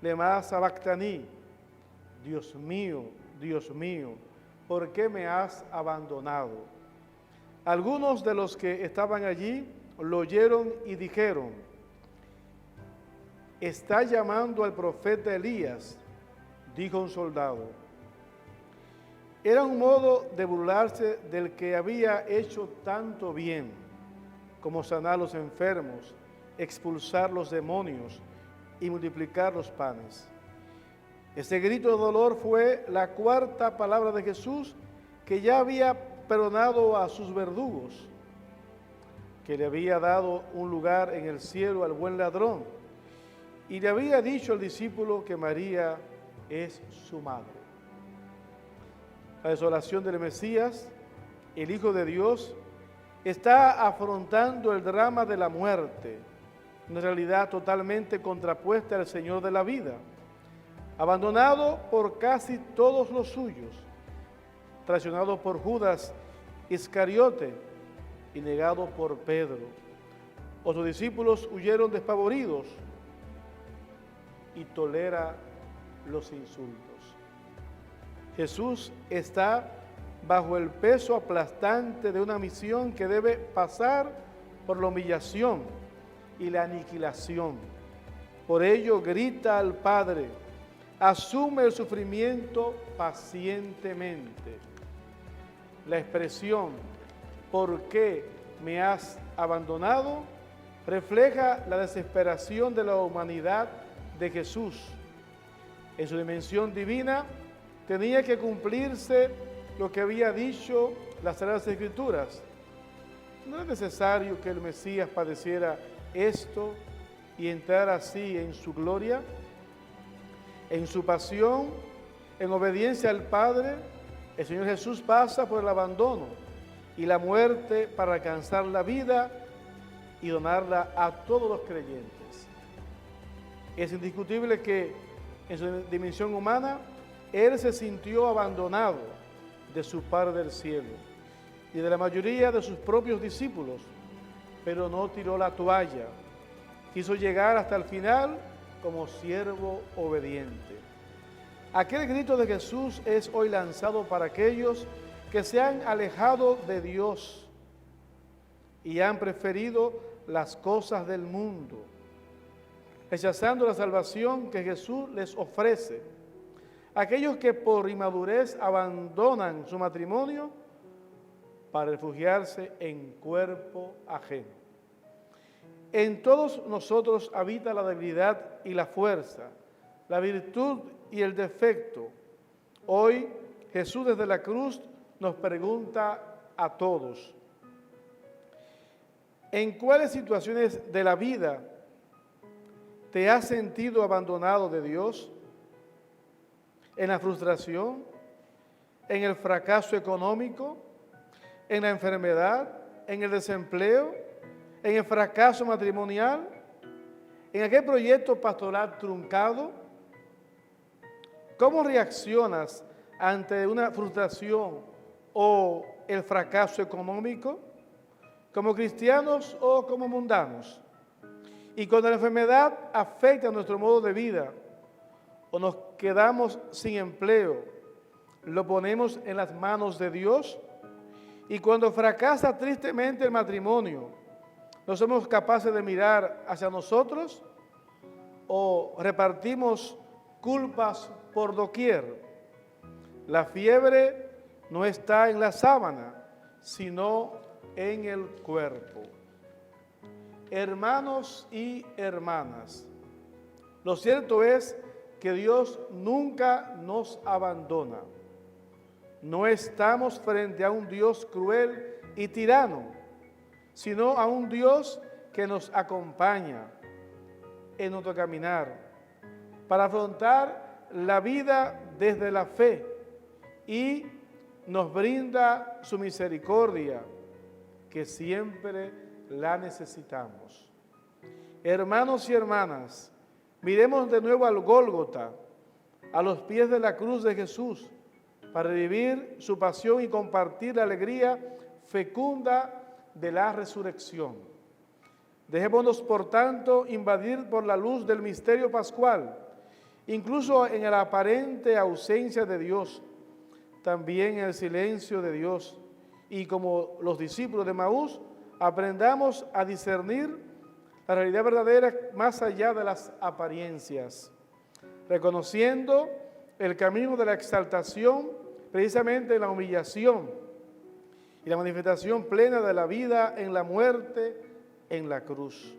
lema sabactani, Dios mío, ¿por qué me has abandonado? Algunos de los que estaban allí lo oyeron y dijeron: está llamando al profeta Elías, dijo un soldado. Era un modo de burlarse del que había hecho tanto bien, como sanar los enfermos, expulsar los demonios y multiplicar los panes. Ese grito de dolor fue la cuarta palabra de Jesús, que ya había perdonado a sus verdugos, que le había dado un lugar en el cielo al buen ladrón, y le había dicho al discípulo que María es su madre. La desolación del Mesías, el Hijo de Dios, está afrontando el drama de la muerte, una realidad totalmente contrapuesta al Señor de la vida, abandonado por casi todos los suyos, traicionado por Judas Iscariote y negado por Pedro. Otros discípulos huyeron despavoridos y tolera los insultos. Jesús está bajo el peso aplastante de una misión que debe pasar por la humillación y la aniquilación. Por ello grita al Padre, asume el sufrimiento pacientemente. La expresión ¿por qué me has abandonado? Refleja la desesperación de la humanidad de Jesús. En su dimensión divina tenía que cumplirse lo que había dicho las Sagradas Escrituras. No es necesario que el Mesías padeciera esto y entrar así en su gloria. En su pasión, en obediencia al Padre, El Señor Jesús pasa por el abandono y la muerte para alcanzar la vida y donarla a todos los creyentes. Es indiscutible que en su dimensión humana, Él se sintió abandonado de su Padre del cielo y de la mayoría de sus propios discípulos, pero no tiró la toalla. Quiso llegar hasta el final como siervo obediente. Aquel grito de Jesús es hoy lanzado para aquellos que se han alejado de Dios y han preferido las cosas del mundo, rechazando la salvación que Jesús les ofrece. Aquellos que por inmadurez abandonan su matrimonio para refugiarse en cuerpo ajeno. En todos nosotros habita la debilidad y la fuerza, la virtud y el defecto. Hoy Jesús desde la cruz nos pregunta a todos: ¿en cuáles situaciones de la vida te has sentido abandonado de Dios? ¿En la frustración? ¿En el fracaso económico? ¿En la enfermedad? ¿En el desempleo? ¿En el fracaso matrimonial? ¿En aquel proyecto pastoral truncado? ¿Cómo reaccionas ante una frustración o el fracaso económico? ¿Como cristianos o como mundanos? Y cuando la enfermedad afecta nuestro modo de vida o nos quedamos sin empleo, ¿lo ponemos en las manos de Dios? Y cuando fracasa tristemente el matrimonio, ¿no somos capaces de mirar hacia nosotros o repartimos culpas por doquier? La fiebre no está en la sábana, sino en el cuerpo. Hermanos y hermanas, lo cierto es que Dios nunca nos abandona. No estamos frente a un Dios cruel y tirano, sino a un Dios que nos acompaña en nuestro caminar para afrontar la vida desde la fe y nos brinda su misericordia, que siempre la necesitamos. Hermanos y hermanas, miremos de nuevo al Gólgota, a los pies de la cruz de Jesús, para vivir su pasión y compartir la alegría fecunda de la resurrección. Dejémonos, por tanto, invadir por la luz del misterio pascual, incluso en la aparente ausencia de Dios, también en el silencio de Dios, y como los discípulos de Maús, aprendamos a discernir la realidad verdadera más allá de las apariencias, reconociendo el camino de la exaltación precisamente en la humillación y la manifestación plena de la vida en la muerte en la cruz.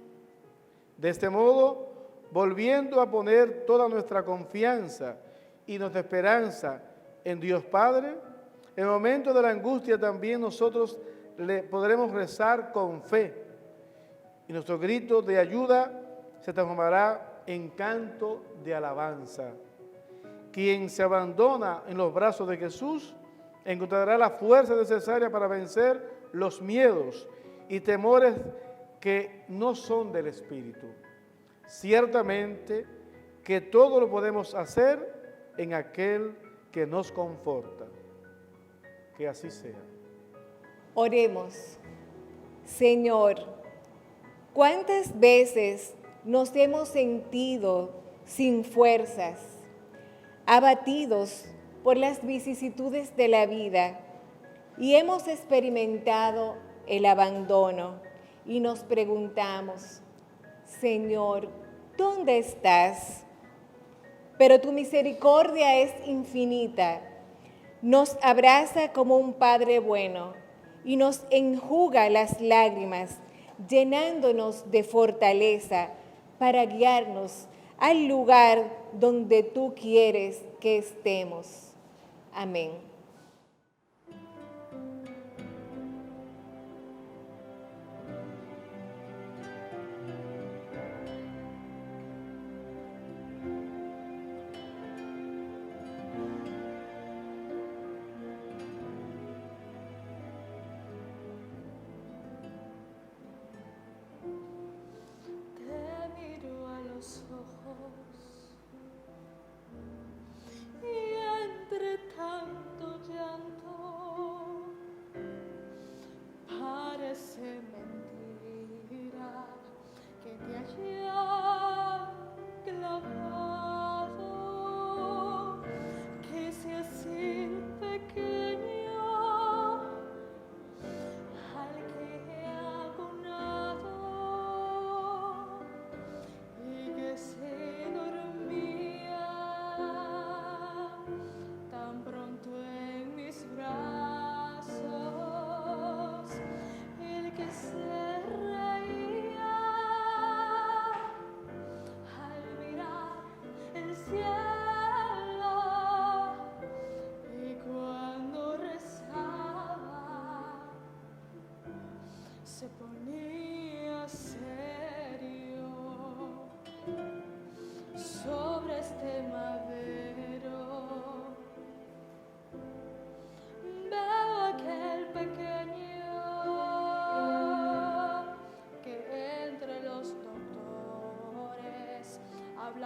De este modo, volviendo a poner toda nuestra confianza y nuestra esperanza en Dios Padre, en el momento de la angustia también nosotros le podremos rezar con fe y nuestro grito de ayuda se transformará en canto de alabanza. Quien se abandona en los brazos de Jesús encontrará la fuerza necesaria para vencer los miedos y temores que no son del Espíritu. Ciertamente que todo lo podemos hacer en aquel que nos conforta. Que así sea. Oremos. Señor, ¿cuántas veces nos hemos sentido sin fuerzas, abatidos por las vicisitudes de la vida y hemos experimentado el abandono y nos preguntamos: Señor, ¿dónde estás? Pero tu misericordia es infinita, nos abraza como un Padre bueno y nos enjuga las lágrimas, llenándonos de fortaleza para guiarnos al lugar donde tú quieres que estemos. Amén.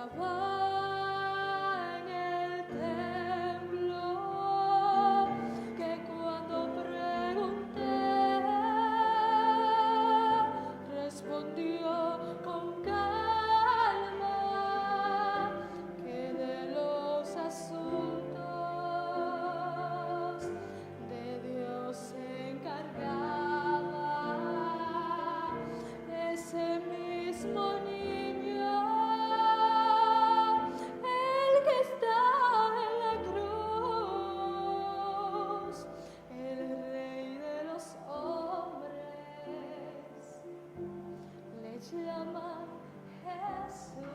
estaba en el templo, que cuando pregunté, respondió con calma que de los asuntos de Dios se encargaba ese mismo niño, el que está en la cruz, el Rey de los hombres, le llama Jesús.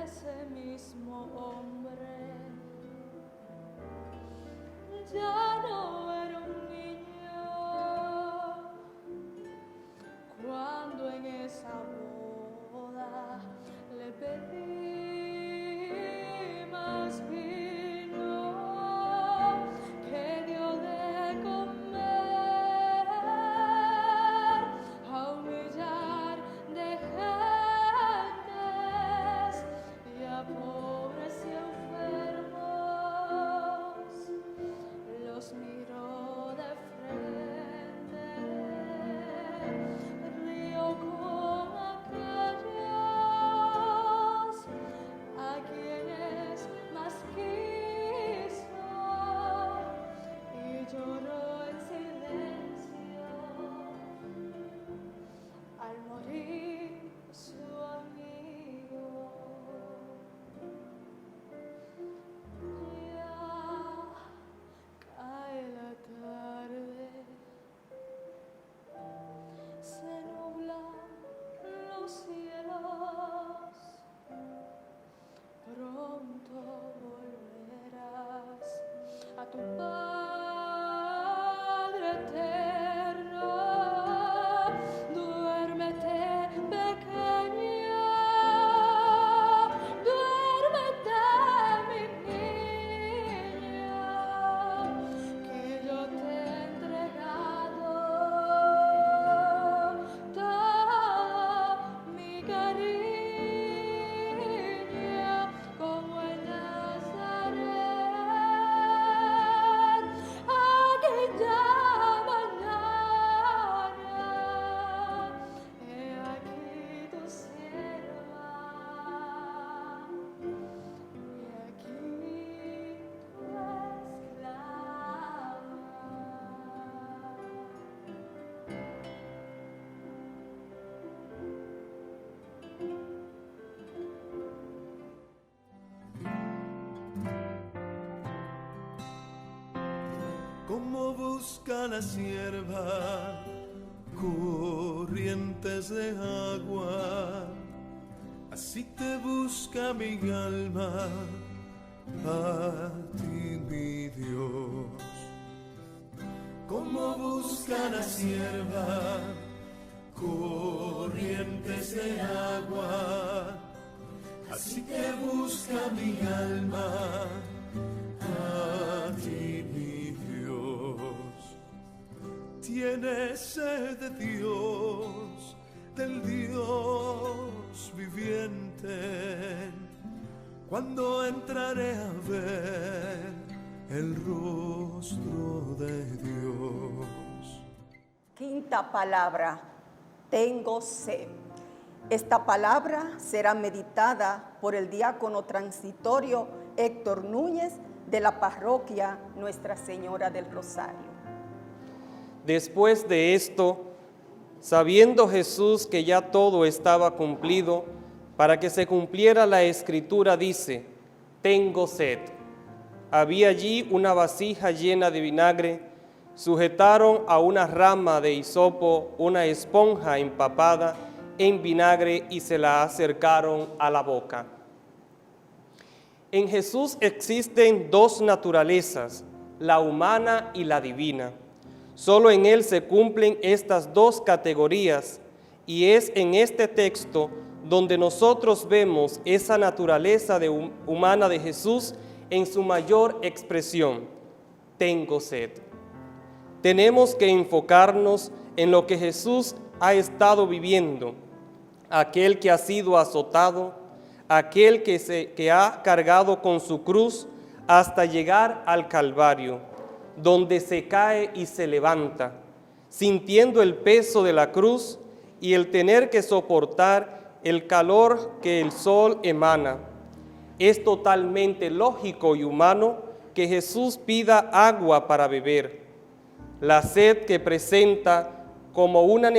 Ese mismo hombre ya no era un niño cuando en esa boda le pedí más vino que dio de comer a un millar de gentes y a pobres y enfermos los miró de frente, rió con aquellos a quienes más quiso y lloró en silencio al morir su amigo. Ya cae la tarde, se nublan los cielos, pronto volverás a tu Padre eterno. Duérmete, pequeño, duérmete, mi niño, que yo te he entregado todo mi cariño, como en Nazaret, aquella mañana. He aquí tu sierva, he aquí tu esclava. Como busca la sierva corrientes de agua, así te busca mi alma, a ti mi Dios. Como busca la sierva corrientes de agua, así te busca mi alma, a ti mi Dios. Tienes sed de Dios, del Dios viviente. Cuando entraré a ver el rostro de Dios. Quinta palabra, tengo sed. Esta palabra será meditada por el diácono transitorio Héctor Núñez de la parroquia Nuestra Señora del Rosario. Después de esto, sabiendo Jesús que ya todo estaba cumplido, para que se cumpliera la Escritura, dice: tengo sed. Había allí una vasija llena de vinagre, sujetaron a una rama de hisopo una esponja empapada en vinagre y se la acercaron a la boca. En Jesús existen dos naturalezas, la humana y la divina. Solo en Él se cumplen estas dos categorías, y es en este texto donde nosotros vemos esa naturaleza humana de Jesús en su mayor expresión. Tengo sed. Tenemos que enfocarnos en lo que Jesús ha estado viviendo, aquel que ha sido azotado, aquel que ha cargado con su cruz hasta llegar al Calvario, donde se cae y se levanta, sintiendo el peso de la cruz y el tener que soportar el calor que el sol emana. Es totalmente lógico y humano que Jesús pida agua para beber. La sed se presenta como una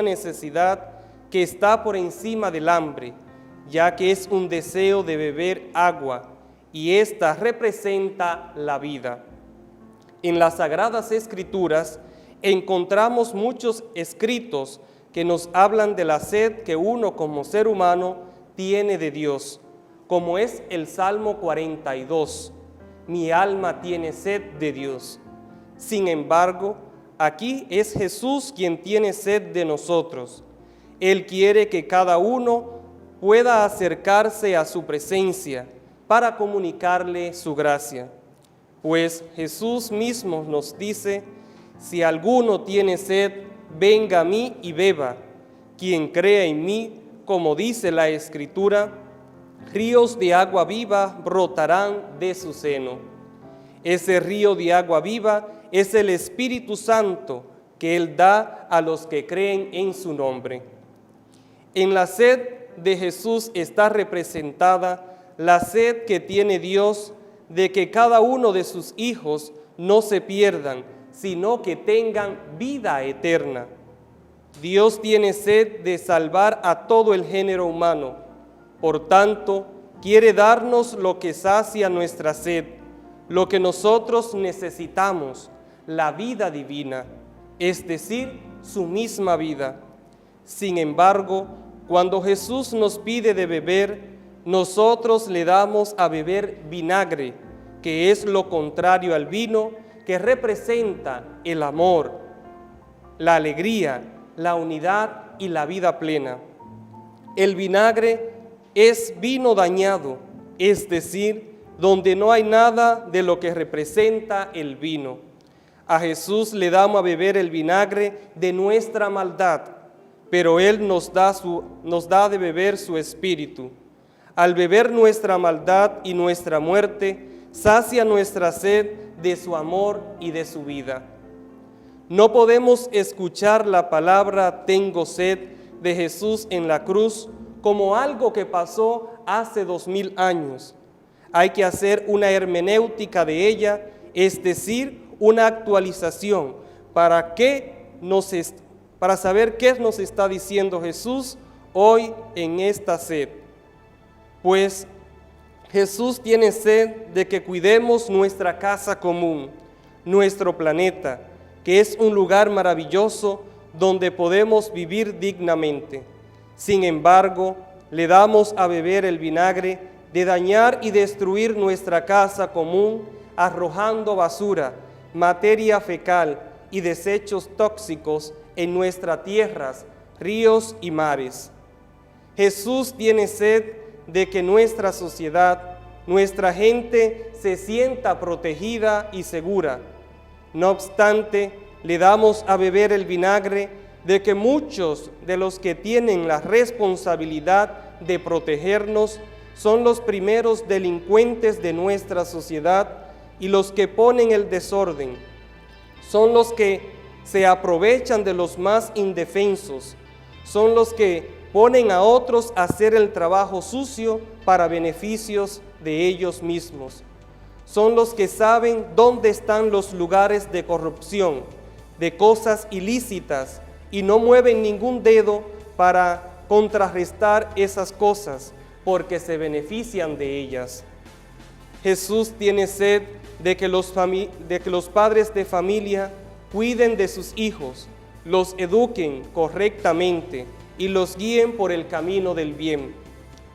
necesidad que está por encima del hambre, ya que es un deseo de beber agua, y esta representa la vida. En las Sagradas Escrituras encontramos muchos escritos que nos hablan de la sed que uno como ser humano tiene de Dios, como es el Salmo 42. Mi alma tiene sed de Dios. Sin embargo, aquí es Jesús quien tiene sed de nosotros. Él quiere que cada uno pueda acercarse a su presencia para comunicarle su gracia. Pues Jesús mismo nos dice, si alguno tiene sed, venga a mí y beba. Quien crea en mí, como dice la Escritura, ríos de agua viva brotarán de su seno. Ese río de agua viva es el Espíritu Santo que Él da a los que creen en su nombre. En la sed de Jesús está representada la sed que tiene Dios de que cada uno de sus hijos no se pierdan, sino que tengan vida eterna. Dios tiene sed de salvar a todo el género humano. Por tanto, quiere darnos lo que sacia nuestra sed, lo que nosotros necesitamos, la vida divina, es decir, su misma vida. Sin embargo, cuando Jesús nos pide de beber, nosotros le damos a beber vinagre, que es lo contrario al vino, que representa el amor, la alegría, la unidad y la vida plena. El vinagre es vino dañado, es decir, donde no hay nada de lo que representa el vino. A Jesús le damos a beber el vinagre de nuestra maldad, pero Él nos da de beber su espíritu. Al beber nuestra maldad y nuestra muerte, sacia nuestra sed de su amor y de su vida. No podemos escuchar la palabra tengo sed de Jesús en la cruz como algo que pasó hace 2000 años. Hay que hacer una hermenéutica de ella, es decir, una actualización para saber qué nos está diciendo Jesús hoy en esta sed. Pues Jesús tiene sed de que cuidemos nuestra casa común, nuestro planeta, que es un lugar maravilloso donde podemos vivir dignamente. Sin embargo, le damos a beber el vinagre de dañar y destruir nuestra casa común, arrojando basura, materia fecal y desechos tóxicos en nuestras tierras, ríos y mares. Jesús tiene sed de que nuestra sociedad, nuestra gente se sienta protegida y segura. No obstante, le damos a beber el vinagre de que muchos de los que tienen la responsabilidad de protegernos son los primeros delincuentes de nuestra sociedad y los que ponen el desorden. Son los que se aprovechan de los más indefensos. Son los que ponen a otros a hacer el trabajo sucio para beneficios de ellos mismos. Son los que saben dónde están los lugares de corrupción, de cosas ilícitas, y no mueven ningún dedo para contrarrestar esas cosas, porque se benefician de ellas. Jesús tiene sed de que los padres de familia cuiden de sus hijos, los eduquen correctamente y los guíen por el camino del bien.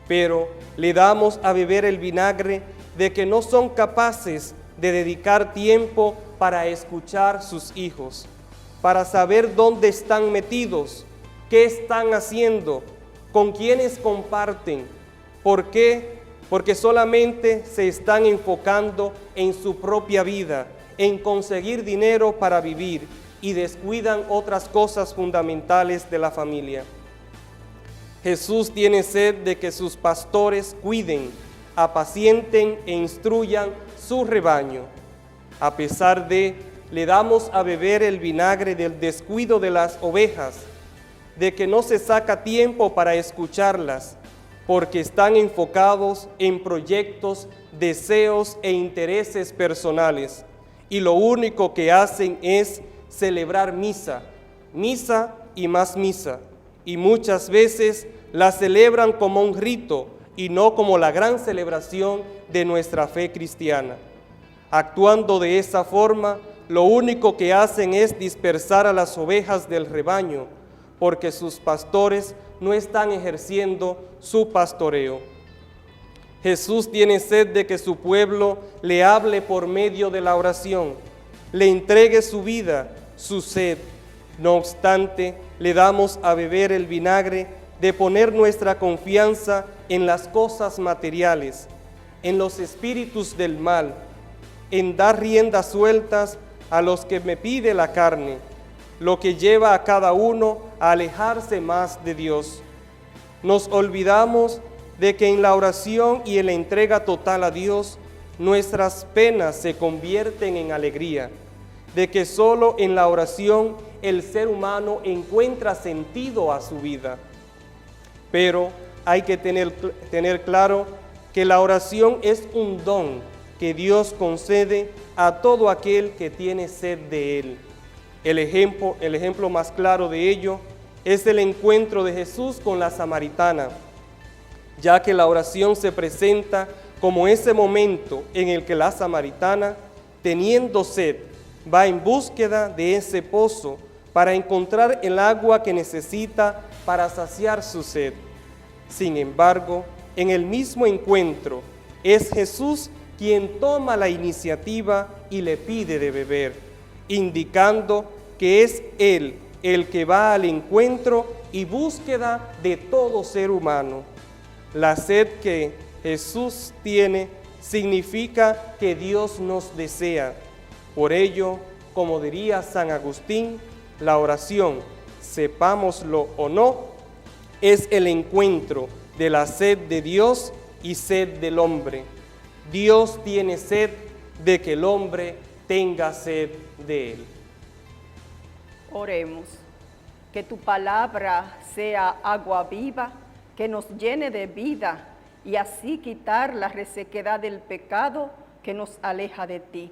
Pero le damos a beber el vinagre de que no son capaces de dedicar tiempo para escuchar sus hijos, para saber dónde están metidos, qué están haciendo, con quiénes comparten. ¿Por qué? Porque solamente se están enfocando en su propia vida, en conseguir dinero para vivir y descuidan otras cosas fundamentales de la familia. Jesús tiene sed de que sus pastores cuiden, apacienten e instruyan su rebaño. A pesar de, le damos a beber el vinagre del descuido de las ovejas, de que no se saca tiempo para escucharlas, porque están enfocados en proyectos, deseos e intereses personales, y lo único que hacen es celebrar misa, misa y más misa, y muchas veces la celebran como un rito y no como la gran celebración de nuestra fe cristiana. Actuando de esa forma, lo único que hacen es dispersar a las ovejas del rebaño, porque sus pastores no están ejerciendo su pastoreo. Jesús tiene sed de que su pueblo le hable por medio de la oración, le entregue su vida, su sed. No obstante, le damos a beber el vinagre de poner nuestra confianza en las cosas materiales, en los espíritus del mal, en dar riendas sueltas a los que me pide la carne, lo que lleva a cada uno a alejarse más de Dios. Nos olvidamos de que en la oración y en la entrega total a Dios, nuestras penas se convierten en alegría, de que solo en la oración el ser humano encuentra sentido a su vida. Pero hay que tener claro que la oración es un don que Dios concede a todo aquel que tiene sed de Él. El ejemplo más claro de ello es el encuentro de Jesús con la samaritana, ya que la oración se presenta como ese momento en el que la samaritana, teniendo sed, va en búsqueda de ese pozo para encontrar el agua que necesita para saciar su sed. Sin embargo, en el mismo encuentro, es Jesús quien toma la iniciativa y le pide de beber, indicando que es Él el que va al encuentro y búsqueda de todo ser humano. La sed que Jesús tiene significa que Dios nos desea. Por ello, como diría San Agustín, la oración, sepámoslo o no, es el encuentro de la sed de Dios y sed del hombre. Dios tiene sed de que el hombre tenga sed de Él. Oremos. Que tu palabra sea agua viva, que nos llene de vida y así quitar la resequedad del pecado que nos aleja de ti.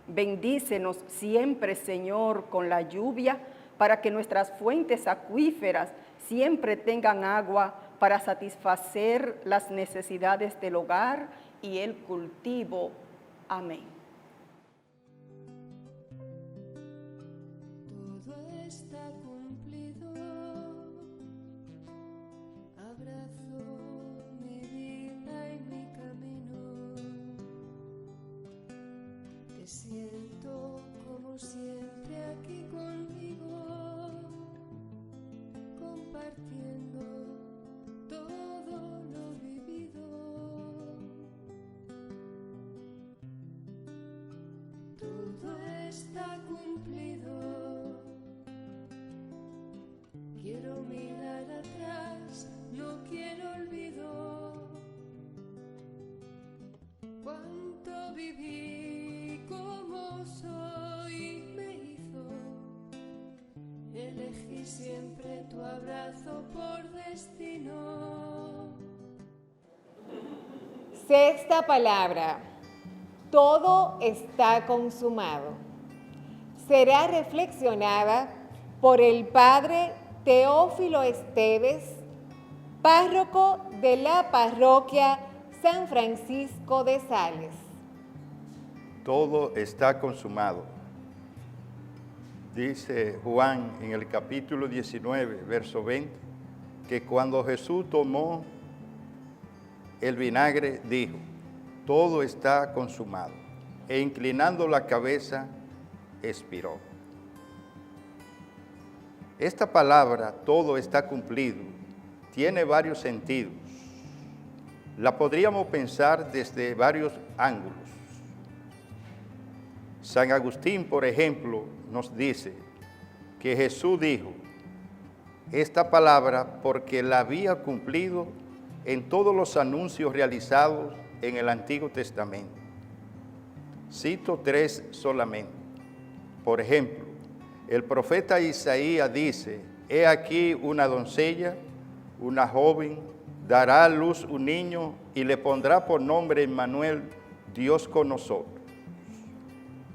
Bendícenos siempre, Señor, con la lluvia, para que nuestras fuentes acuíferas siempre tengan agua para satisfacer las necesidades del hogar y el cultivo. Amén. Todo está cumplido, abrazo mi vida y mi camino, te siento como siempre aquí conmigo, compartiendo todo lo vivido. Todo está cumplido. Quiero mirar atrás, no quiero olvido. Cuánto viví, cómo soy, me hizo. Elegí siempre tu abrazo por destino. Sexta palabra. Todo está consumado. Será reflexionada por el Padre Teófilo Esteves, párroco de la parroquia San Francisco de Sales. Todo está consumado. Dice Juan en el capítulo 19, verso 20, que cuando Jesús tomó el vinagre, dijo: todo está consumado. E inclinando la cabeza, expiró. Esta palabra, todo está cumplido, tiene varios sentidos. La podríamos pensar desde varios ángulos. San Agustín, por ejemplo, nos dice que Jesús dijo esta palabra porque la había cumplido en todos los anuncios realizados en el Antiguo Testamento. Cito 3 solamente. Por ejemplo, el profeta Isaías dice: he aquí una doncella, una joven, dará a luz un niño y le pondrá por nombre Emmanuel, Dios con nosotros.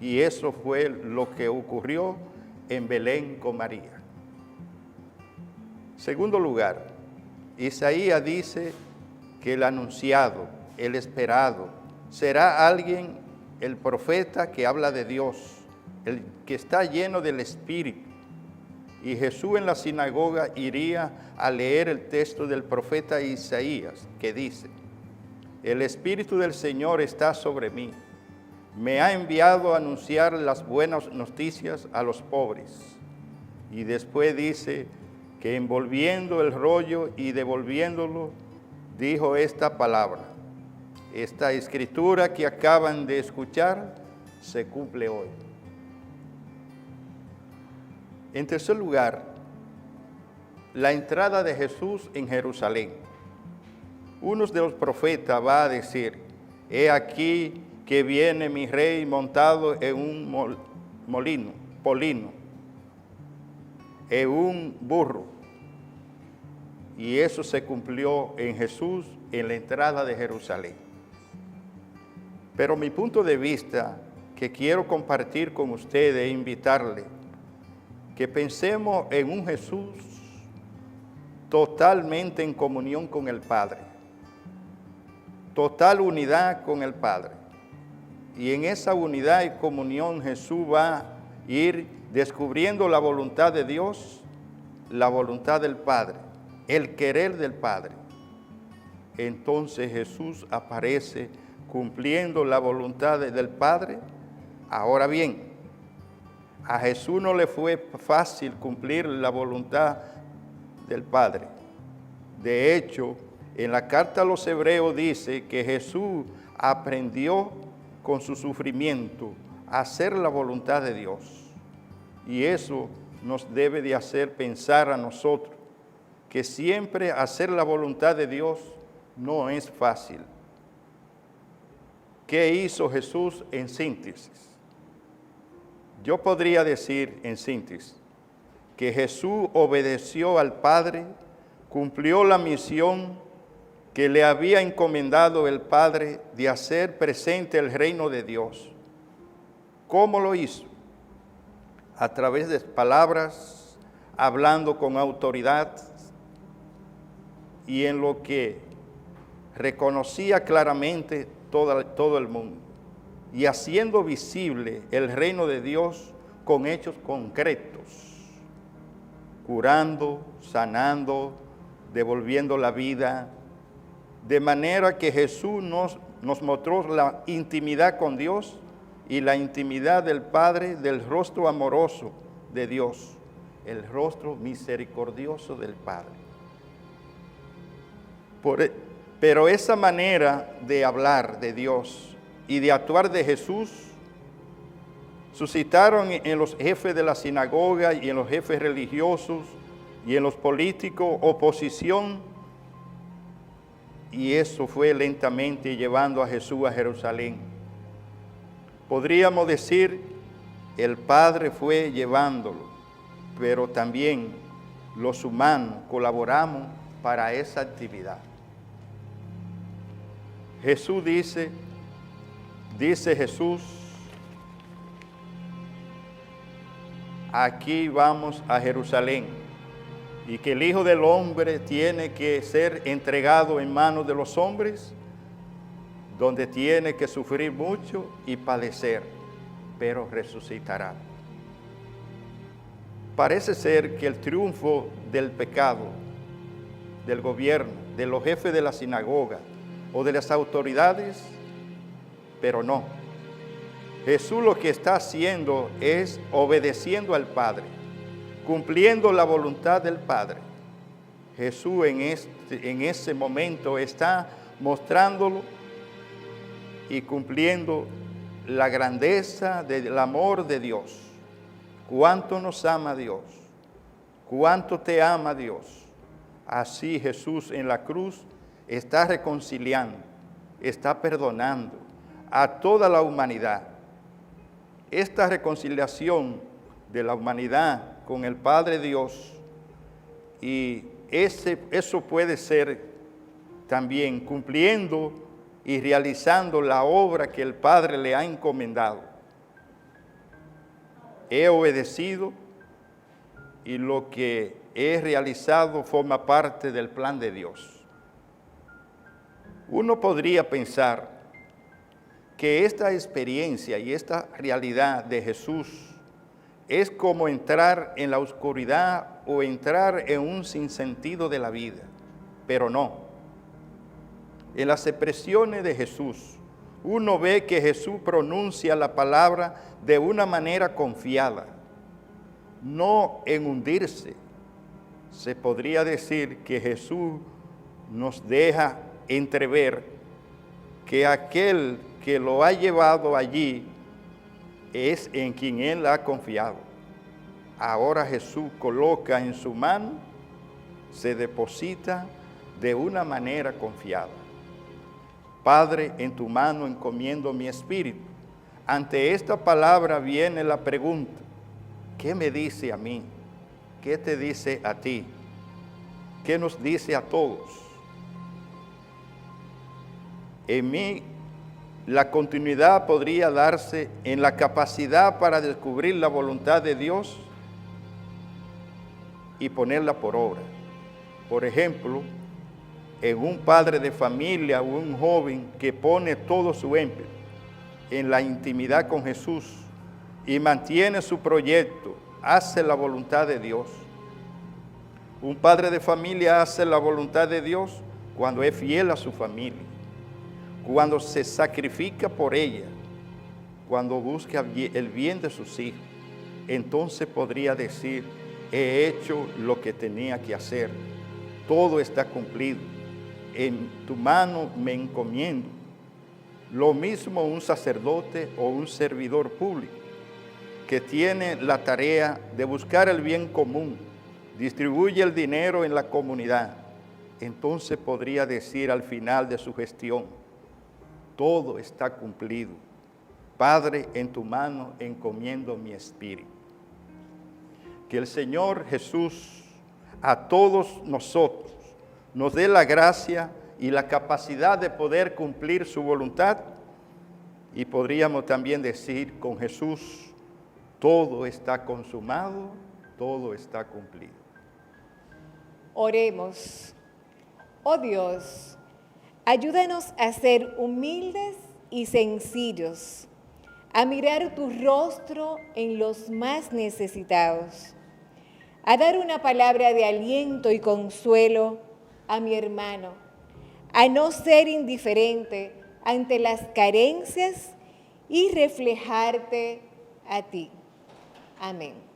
Y eso fue lo que ocurrió en Belén con María. Segundo lugar, Isaías dice que el anunciado, el esperado, será alguien, el profeta que habla de Dios, el que está lleno del Espíritu. Y Jesús en la sinagoga iría a leer el texto del profeta Isaías, que dice: el Espíritu del Señor está sobre mí, me ha enviado a anunciar las buenas noticias a los pobres. Y después dice que envolviendo el rollo y devolviéndolo, dijo esta palabra: esta escritura que acaban de escuchar se cumple hoy. En tercer lugar, la entrada de Jesús en Jerusalén. Uno de los profetas va a decir: he aquí que viene mi rey montado en un polino, en un burro. Y eso se cumplió en Jesús en la entrada de Jerusalén. Pero mi punto de vista que quiero compartir con ustedes e invitarle, que pensemos en un Jesús totalmente en comunión con el Padre, total unidad con el Padre. Y en esa unidad y comunión Jesús va a ir descubriendo la voluntad de Dios, la voluntad del Padre, el querer del Padre. Entonces Jesús aparece cumpliendo la voluntad del Padre. Ahora bien, a Jesús no le fue fácil cumplir la voluntad del Padre. De hecho, en la carta a los Hebreos dice que Jesús aprendió con su sufrimiento a hacer la voluntad de Dios. Y eso nos debe de hacer pensar a nosotros que siempre hacer la voluntad de Dios no es fácil. ¿Qué hizo Jesús en síntesis? Yo podría decir en síntesis que Jesús obedeció al Padre, cumplió la misión que le había encomendado el Padre de hacer presente el reino de Dios. ¿Cómo lo hizo? A través de palabras, hablando con autoridad y en lo que reconocía claramente todo el mundo, y haciendo visible el reino de Dios con hechos concretos, curando, sanando, devolviendo la vida, de manera que Jesús nos mostró la intimidad con Dios y la intimidad del Padre, del rostro amoroso de Dios, el rostro misericordioso del Padre. Pero esa manera de hablar de Dios y de actuar de Jesús suscitaron en los jefes de la sinagoga y en los jefes religiosos y en los políticos oposición. Y eso fue lentamente llevando a Jesús a Jerusalén. Podríamos decir, el Padre fue llevándolo, pero también los humanos colaboramos para esa actividad. Jesús dice Jesús, aquí vamos a Jerusalén, y que el Hijo del Hombre tiene que ser entregado en manos de los hombres, donde tiene que sufrir mucho y padecer, pero resucitará. Parece ser que el triunfo del pecado, del gobierno, de los jefes de la sinagoga o de las autoridades pero no. Jesús lo que está haciendo es obedeciendo al Padre, cumpliendo la voluntad del Padre. Jesús en ese momento está mostrándolo y cumpliendo la grandeza del amor de Dios. Cuánto nos ama Dios, cuánto te ama Dios. Así Jesús en la cruz está reconciliando, está perdonando a toda la humanidad. Esta reconciliación de la humanidad con el Padre Dios, y eso puede ser también cumpliendo y realizando la obra que el Padre le ha encomendado. He obedecido y lo que he realizado forma parte del plan de Dios. Uno podría pensar que esta experiencia y esta realidad de Jesús es como entrar en la oscuridad o entrar en un sinsentido de la vida, pero no. En las expresiones de Jesús, uno ve que Jesús pronuncia la palabra de una manera confiada, no en hundirse. Se podría decir que Jesús nos deja entrever que aquel que lo ha llevado allí es en quien Él ha confiado. Ahora Jesús coloca en su mano, se deposita de una manera confiada. Padre, en tu mano encomiendo mi espíritu. Ante esta palabra viene la pregunta, ¿qué me dice a mí? ¿Qué te dice a ti? ¿Qué nos dice a todos? En mí, la continuidad podría darse en la capacidad para descubrir la voluntad de Dios y ponerla por obra. Por ejemplo, en un padre de familia o un joven que pone todo su empeño en la intimidad con Jesús y mantiene su proyecto, hace la voluntad de Dios. Un padre de familia hace la voluntad de Dios cuando es fiel a su familia, cuando se sacrifica por ella, cuando busca el bien de sus hijos. Entonces podría decir, he hecho lo que tenía que hacer, todo está cumplido, en tu mano me encomiendo. Lo mismo un sacerdote o un servidor público que tiene la tarea de buscar el bien común, distribuye el dinero en la comunidad. Entonces podría decir al final de su gestión, todo está cumplido. Padre, en tu mano encomiendo mi espíritu. Que el Señor Jesús a todos nosotros nos dé la gracia y la capacidad de poder cumplir su voluntad. Y podríamos también decir con Jesús, todo está consumado, todo está cumplido. Oremos. Oh Dios, ayúdanos a ser humildes y sencillos, a mirar tu rostro en los más necesitados, a dar una palabra de aliento y consuelo a mi hermano, a no ser indiferente ante las carencias y reflejarte a ti. Amén.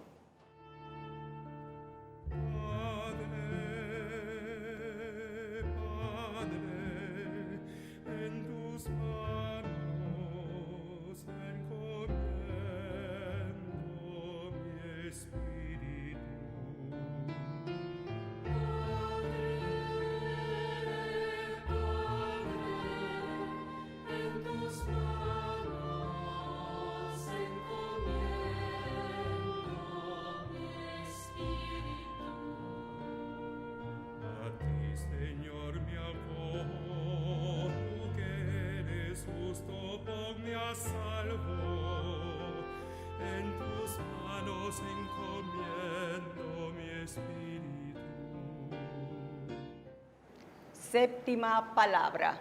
Séptima palabra.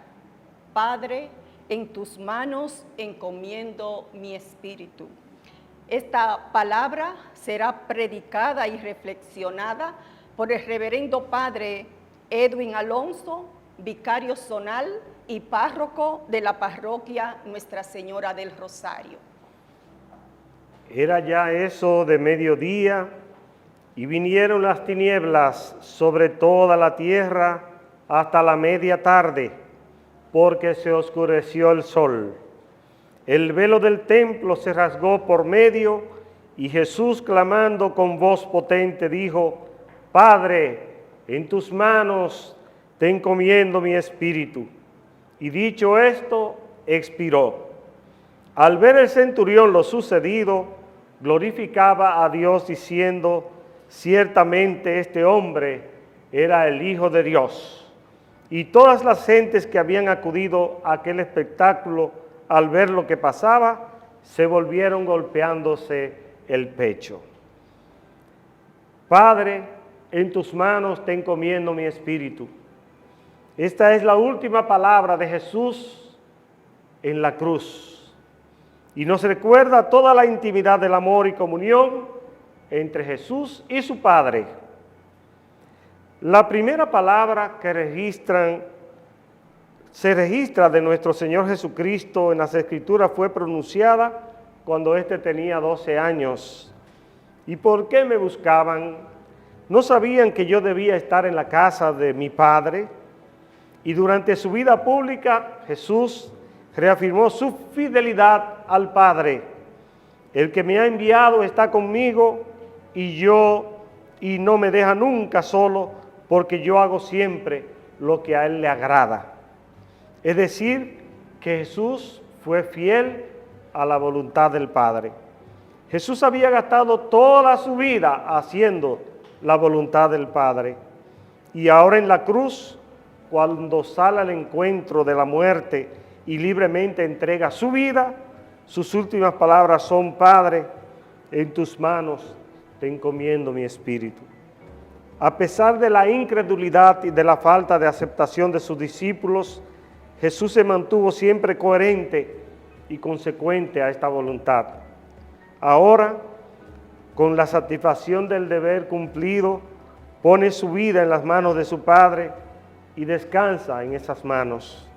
Padre, en tus manos encomiendo mi espíritu. Esta palabra será predicada y reflexionada por el reverendo padre Edwin Alonso, vicario zonal y párroco de la parroquia Nuestra Señora del Rosario. Era ya eso de mediodía y vinieron las tinieblas sobre toda la tierra hasta la media tarde, porque se oscureció el sol. El velo del templo se rasgó por medio y Jesús, clamando con voz potente, dijo: Padre, en tus manos te encomiendo mi espíritu. Y dicho esto, expiró. Al ver el centurión lo sucedido, glorificaba a Dios diciendo: ciertamente este hombre era el Hijo de Dios. Y todas las gentes que habían acudido a aquel espectáculo, al ver lo que pasaba, se volvieron golpeándose el pecho. Padre, en tus manos te encomiendo mi espíritu. Esta es la última palabra de Jesús en la cruz. Y nos recuerda toda la intimidad del amor y comunión entre Jesús y su Padre. La primera palabra que se registra de nuestro Señor Jesucristo en las Escrituras fue pronunciada cuando éste tenía 12 años. ¿Y por qué me buscaban? ¿No sabían que yo debía estar en la casa de mi Padre? Y durante su vida pública, Jesús reafirmó su fidelidad al Padre. El que me ha enviado está conmigo y no me deja nunca solo, porque yo hago siempre lo que a Él le agrada. Es decir, que Jesús fue fiel a la voluntad del Padre. Jesús había gastado toda su vida haciendo la voluntad del Padre. Y ahora en la cruz, cuando sale al encuentro de la muerte y libremente entrega su vida, sus últimas palabras son: Padre, en tus manos te encomiendo mi espíritu. A pesar de la incredulidad y de la falta de aceptación de sus discípulos, Jesús se mantuvo siempre coherente y consecuente a esta voluntad. Ahora, con la satisfacción del deber cumplido, pone su vida en las manos de su Padre y descansa en esas manos.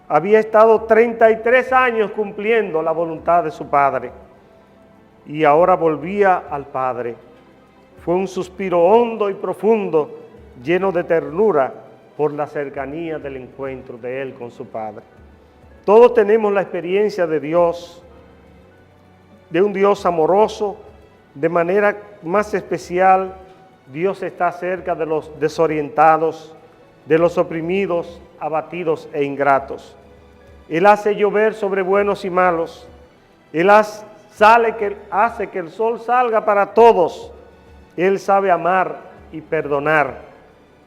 Había estado 33 años cumpliendo la voluntad de su Padre y ahora volvía al Padre. Fue un suspiro hondo y profundo, lleno de ternura por la cercanía del encuentro de Él con su Padre. Todos tenemos la experiencia de Dios, de un Dios amoroso. De manera más especial, Dios está cerca de los desorientados, de los oprimidos, abatidos e ingratos. Él hace llover sobre buenos y malos. Él hace que el sol salga para todos. Él sabe amar y perdonar.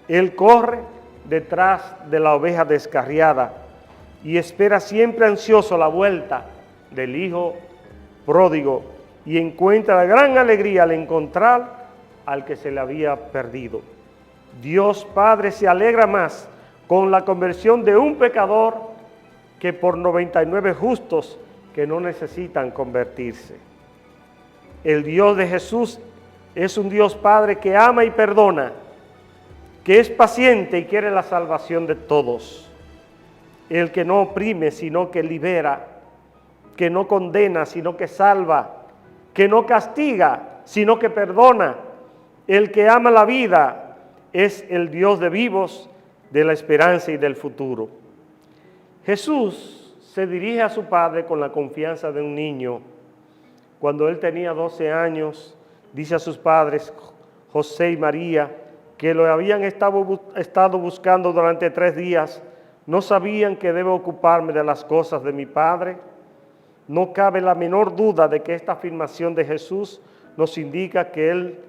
Él corre detrás de la oveja descarriada y espera siempre ansioso la vuelta del hijo pródigo y encuentra la gran alegría al encontrar al que se le había perdido. Dios Padre se alegra más con la conversión de un pecador que por 99 justos que no necesitan convertirse. El Dios de Jesús es un Dios Padre que ama y perdona, que es paciente y quiere la salvación de todos. El que no oprime, sino que libera, que no condena, sino que salva, que no castiga, sino que perdona. El que ama la vida es el Dios de vivos, de la esperanza y del futuro. Jesús se dirige a su Padre con la confianza de un niño. Cuando él tenía 12 años, dice a sus padres, José y María, que lo habían estado buscando durante 3 días, ¿no sabían que debo ocuparme de las cosas de mi Padre? No cabe la menor duda de que esta afirmación de Jesús nos indica que Él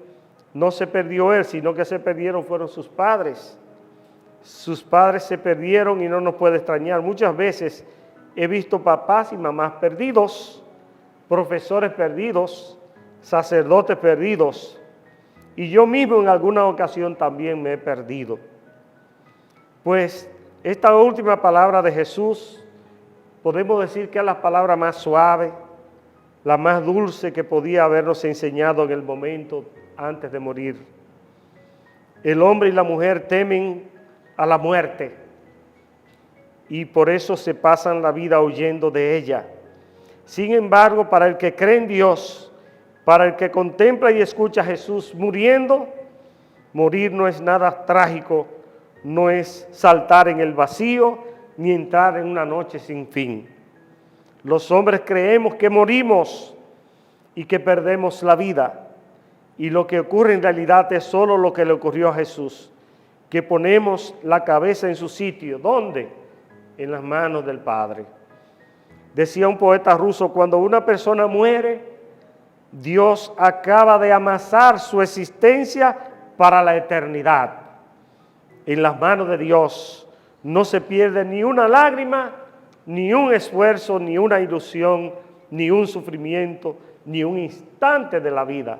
no se perdió Él, sino que se perdieron fueron sus padres. Sus padres se perdieron y no nos puede extrañar. Muchas veces he visto papás y mamás perdidos, profesores perdidos, sacerdotes perdidos, y yo mismo en alguna ocasión también me he perdido. Pues esta última palabra de Jesús, podemos decir que es la palabra más suave, la más dulce que podía habernos enseñado en el momento antes de morir. El hombre y la mujer temen a la muerte, y por eso se pasan la vida huyendo de ella. Sin embargo, para el que cree en Dios, para el que contempla y escucha a Jesús muriendo, morir no es nada trágico, no es saltar en el vacío, ni entrar en una noche sin fin. Los hombres creemos que morimos y que perdemos la vida, y lo que ocurre en realidad es solo lo que le ocurrió a Jesús, que ponemos la cabeza en su sitio. ¿Dónde? En las manos del Padre. Decía un poeta ruso, cuando una persona muere, Dios acaba de amasar su existencia para la eternidad. En las manos de Dios no se pierde ni una lágrima, ni un esfuerzo, ni una ilusión, ni un sufrimiento, ni un instante de la vida.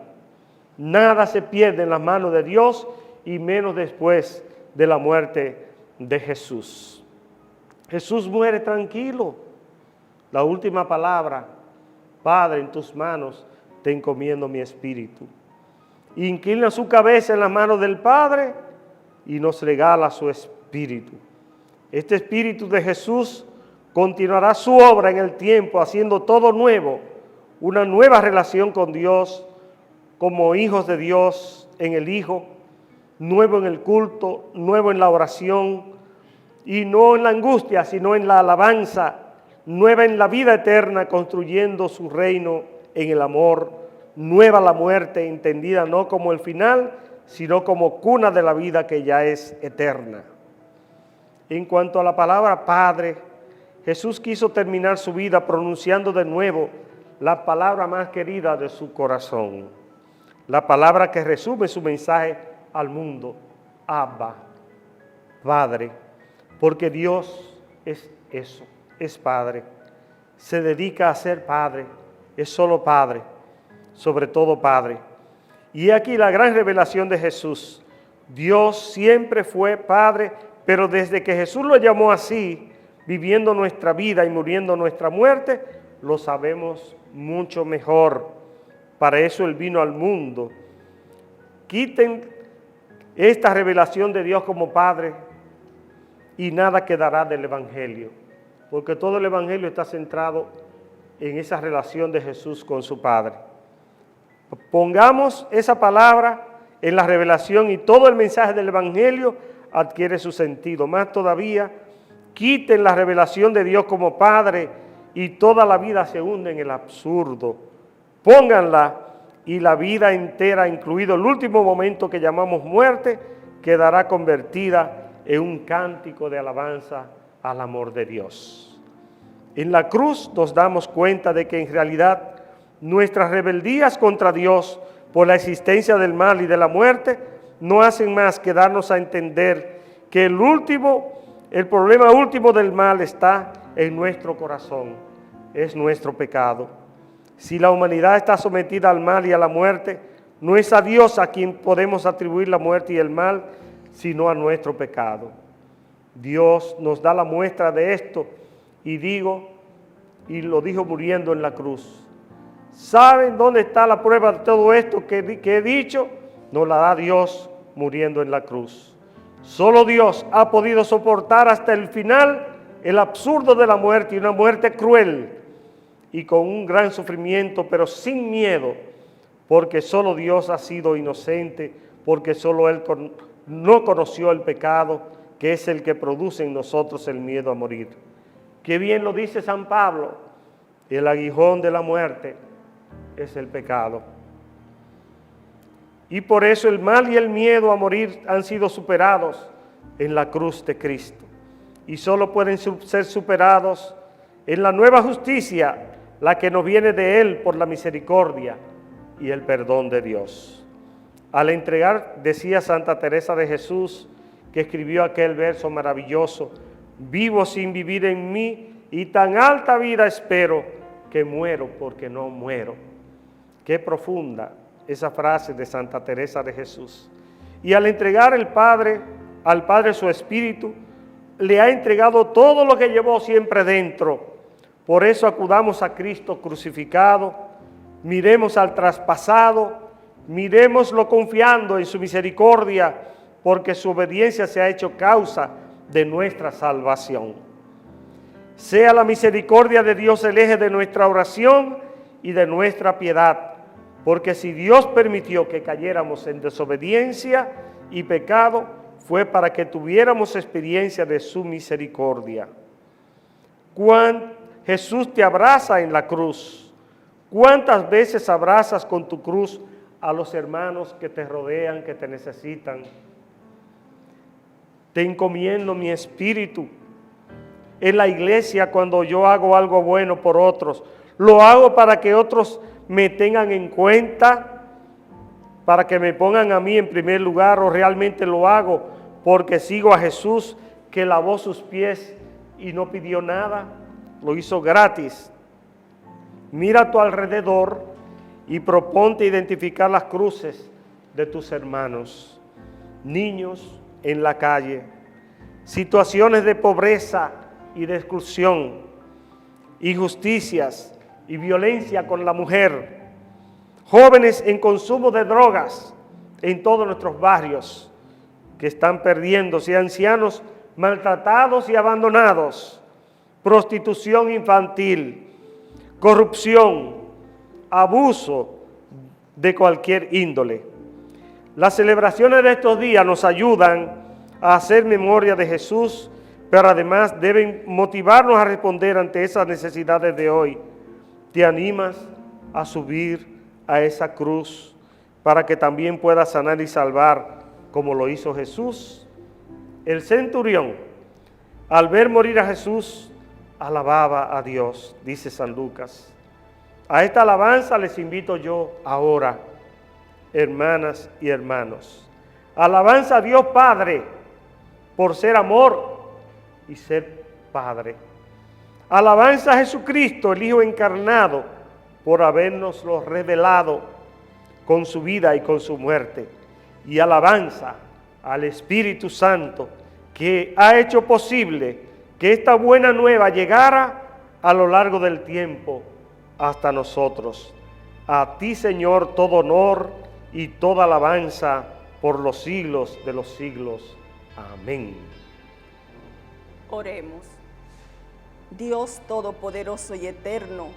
Nada se pierde en las manos de Dios, y menos después de la muerte de Jesús. Jesús muere tranquilo. La última palabra: Padre, en tus manos te encomiendo mi espíritu. Inclina su cabeza en las manos del Padre y nos regala su espíritu. Este espíritu de Jesús continuará su obra en el tiempo, haciendo todo nuevo, una nueva relación con Dios, como hijos de Dios en el Hijo, nuevo en el culto, nuevo en la oración, y no en la angustia, sino en la alabanza, nueva en la vida eterna, construyendo su reino en el amor, nueva la muerte, entendida no como el final, sino como cuna de la vida que ya es eterna. En cuanto a la palabra Padre, Jesús quiso terminar su vida pronunciando de nuevo la palabra más querida de su corazón, la palabra que resume su mensaje al mundo: Abba, Padre, porque Dios es eso, es Padre, se dedica a ser Padre, es solo Padre, sobre todo Padre. Y aquí la gran revelación de Jesús: Dios siempre fue Padre, pero desde que Jesús lo llamó así, viviendo nuestra vida y muriendo nuestra muerte, lo sabemos mucho mejor. Para eso Él vino al mundo. Quiten esta revelación de Dios como Padre y nada quedará del Evangelio, porque todo el Evangelio está centrado en esa relación de Jesús con su Padre. Pongamos esa palabra en la revelación y todo el mensaje del Evangelio adquiere su sentido. Más todavía, quiten la revelación de Dios como Padre y toda la vida se hunde en el absurdo. Pónganla y la vida entera, incluido el último momento que llamamos muerte, quedará convertida en un cántico de alabanza al amor de Dios. En la cruz nos damos cuenta de que en realidad nuestras rebeldías contra Dios por la existencia del mal y de la muerte no hacen más que darnos a entender que el problema último del mal está en nuestro corazón, es nuestro pecado. Si la humanidad está sometida al mal y a la muerte, no es a Dios a quien podemos atribuir la muerte y el mal, sino a nuestro pecado. Dios nos da la muestra de esto y lo dijo muriendo en la cruz. ¿Saben dónde está la prueba de todo esto que he dicho? Nos la da Dios muriendo en la cruz. Solo Dios ha podido soportar hasta el final el absurdo de la muerte, y una muerte cruel y con un gran sufrimiento, pero sin miedo, porque solo Dios ha sido inocente, porque solo Él no conoció el pecado, que es el que produce en nosotros el miedo a morir. Qué bien lo dice San Pablo: el aguijón de la muerte es el pecado. Y por eso el mal y el miedo a morir han sido superados en la cruz de Cristo. Y solo pueden ser superados en la nueva justicia, la que nos viene de Él por la misericordia y el perdón de Dios. Al entregar, decía Santa Teresa de Jesús, que escribió aquel verso maravilloso: vivo sin vivir en mí, y tan alta vida espero, que muero porque no muero. Qué profunda esa frase de Santa Teresa de Jesús. Y al entregar al Padre su Espíritu, le ha entregado todo lo que llevó siempre dentro. Por eso acudamos a Cristo crucificado, miremos al traspasado, miremoslo confiando en su misericordia, porque su obediencia se ha hecho causa de nuestra salvación. Sea la misericordia de Dios el eje de nuestra oración y de nuestra piedad, porque si Dios permitió que cayéramos en desobediencia y pecado, fue para que tuviéramos experiencia de su misericordia. Jesús te abraza en la cruz. ¿Cuántas veces abrazas con tu cruz a los hermanos que te rodean, que te necesitan? Te encomiendo mi espíritu. En la iglesia, cuando yo hago algo bueno por otros, lo hago para que otros me tengan en cuenta, para que me pongan a mí en primer lugar, o realmente lo hago porque sigo a Jesús, que lavó sus pies y no pidió nada, lo hizo gratis. Mira a tu alrededor y proponte identificar las cruces de tus hermanos, niños en la calle, situaciones de pobreza y de exclusión, injusticias y violencia con la mujer, jóvenes en consumo de drogas en todos nuestros barrios que están perdiéndose, ancianos maltratados y abandonados, prostitución infantil, corrupción, abuso de cualquier índole. Las celebraciones de estos días nos ayudan a hacer memoria de Jesús, pero además deben motivarnos a responder ante esas necesidades de hoy. ¿Te animas a subir a esa cruz para que también puedas sanar y salvar como lo hizo Jesús? El centurión, al ver morir a Jesús, alababa a Dios, dice San Lucas. A esta alabanza les invito yo ahora, hermanas y hermanos. Alabanza a Dios Padre por ser amor y ser Padre. Alabanza a Jesucristo, el Hijo encarnado, por habernoslo revelado con su vida y con su muerte. Y alabanza al Espíritu Santo, que ha hecho posible que esta buena nueva llegara a lo largo del tiempo hasta nosotros. A ti, Señor, todo honor y toda alabanza por los siglos de los siglos. Amén. Oremos. Dios Todopoderoso y Eterno,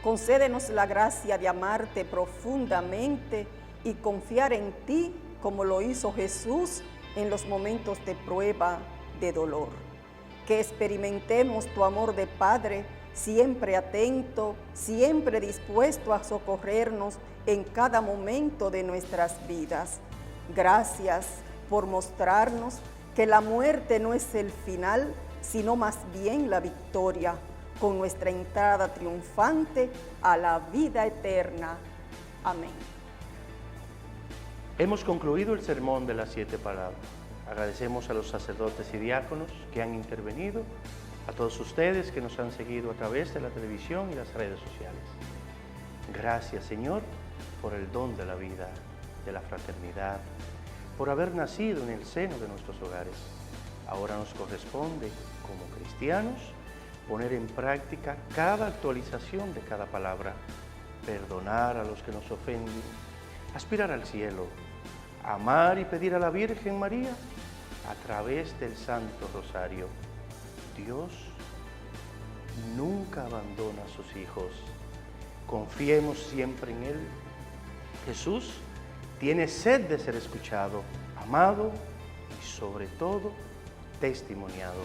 concédenos la gracia de amarte profundamente y confiar en ti como lo hizo Jesús en los momentos de prueba, de dolor. Que experimentemos tu amor de Padre, siempre atento, siempre dispuesto a socorrernos en cada momento de nuestras vidas. Gracias por mostrarnos que la muerte no es el final, sino más bien la victoria, con nuestra entrada triunfante a la vida eterna. Amén. Hemos concluido el sermón de las 7 palabras. Agradecemos a los sacerdotes y diáconos que han intervenido, a todos ustedes que nos han seguido a través de la televisión y las redes sociales. Gracias, Señor, por el don de la vida, de la fraternidad, por haber nacido en el seno de nuestros hogares. Ahora nos corresponde, como cristianos, poner en práctica cada actualización de cada palabra, perdonar a los que nos ofenden, aspirar al cielo, amar y pedir a la Virgen María a través del Santo Rosario. Dios nunca abandona a sus hijos. Confiemos siempre en Él. Jesús tiene sed de ser escuchado, amado y sobre todo testimoniado.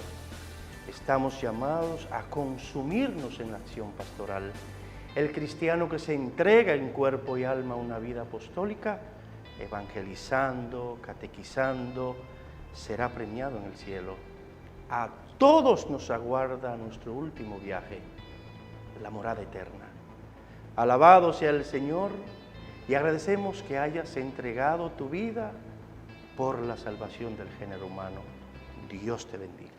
Estamos llamados a consumirnos en la acción pastoral. El cristiano que se entrega en cuerpo y alma a una vida apostólica, evangelizando, catequizando, será premiado en el cielo. A todos nos aguarda nuestro último viaje, la morada eterna. Alabado sea el Señor y agradecemos que hayas entregado tu vida por la salvación del género humano. Dios te bendiga.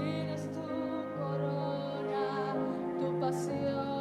tienes tu corona, tu pasión.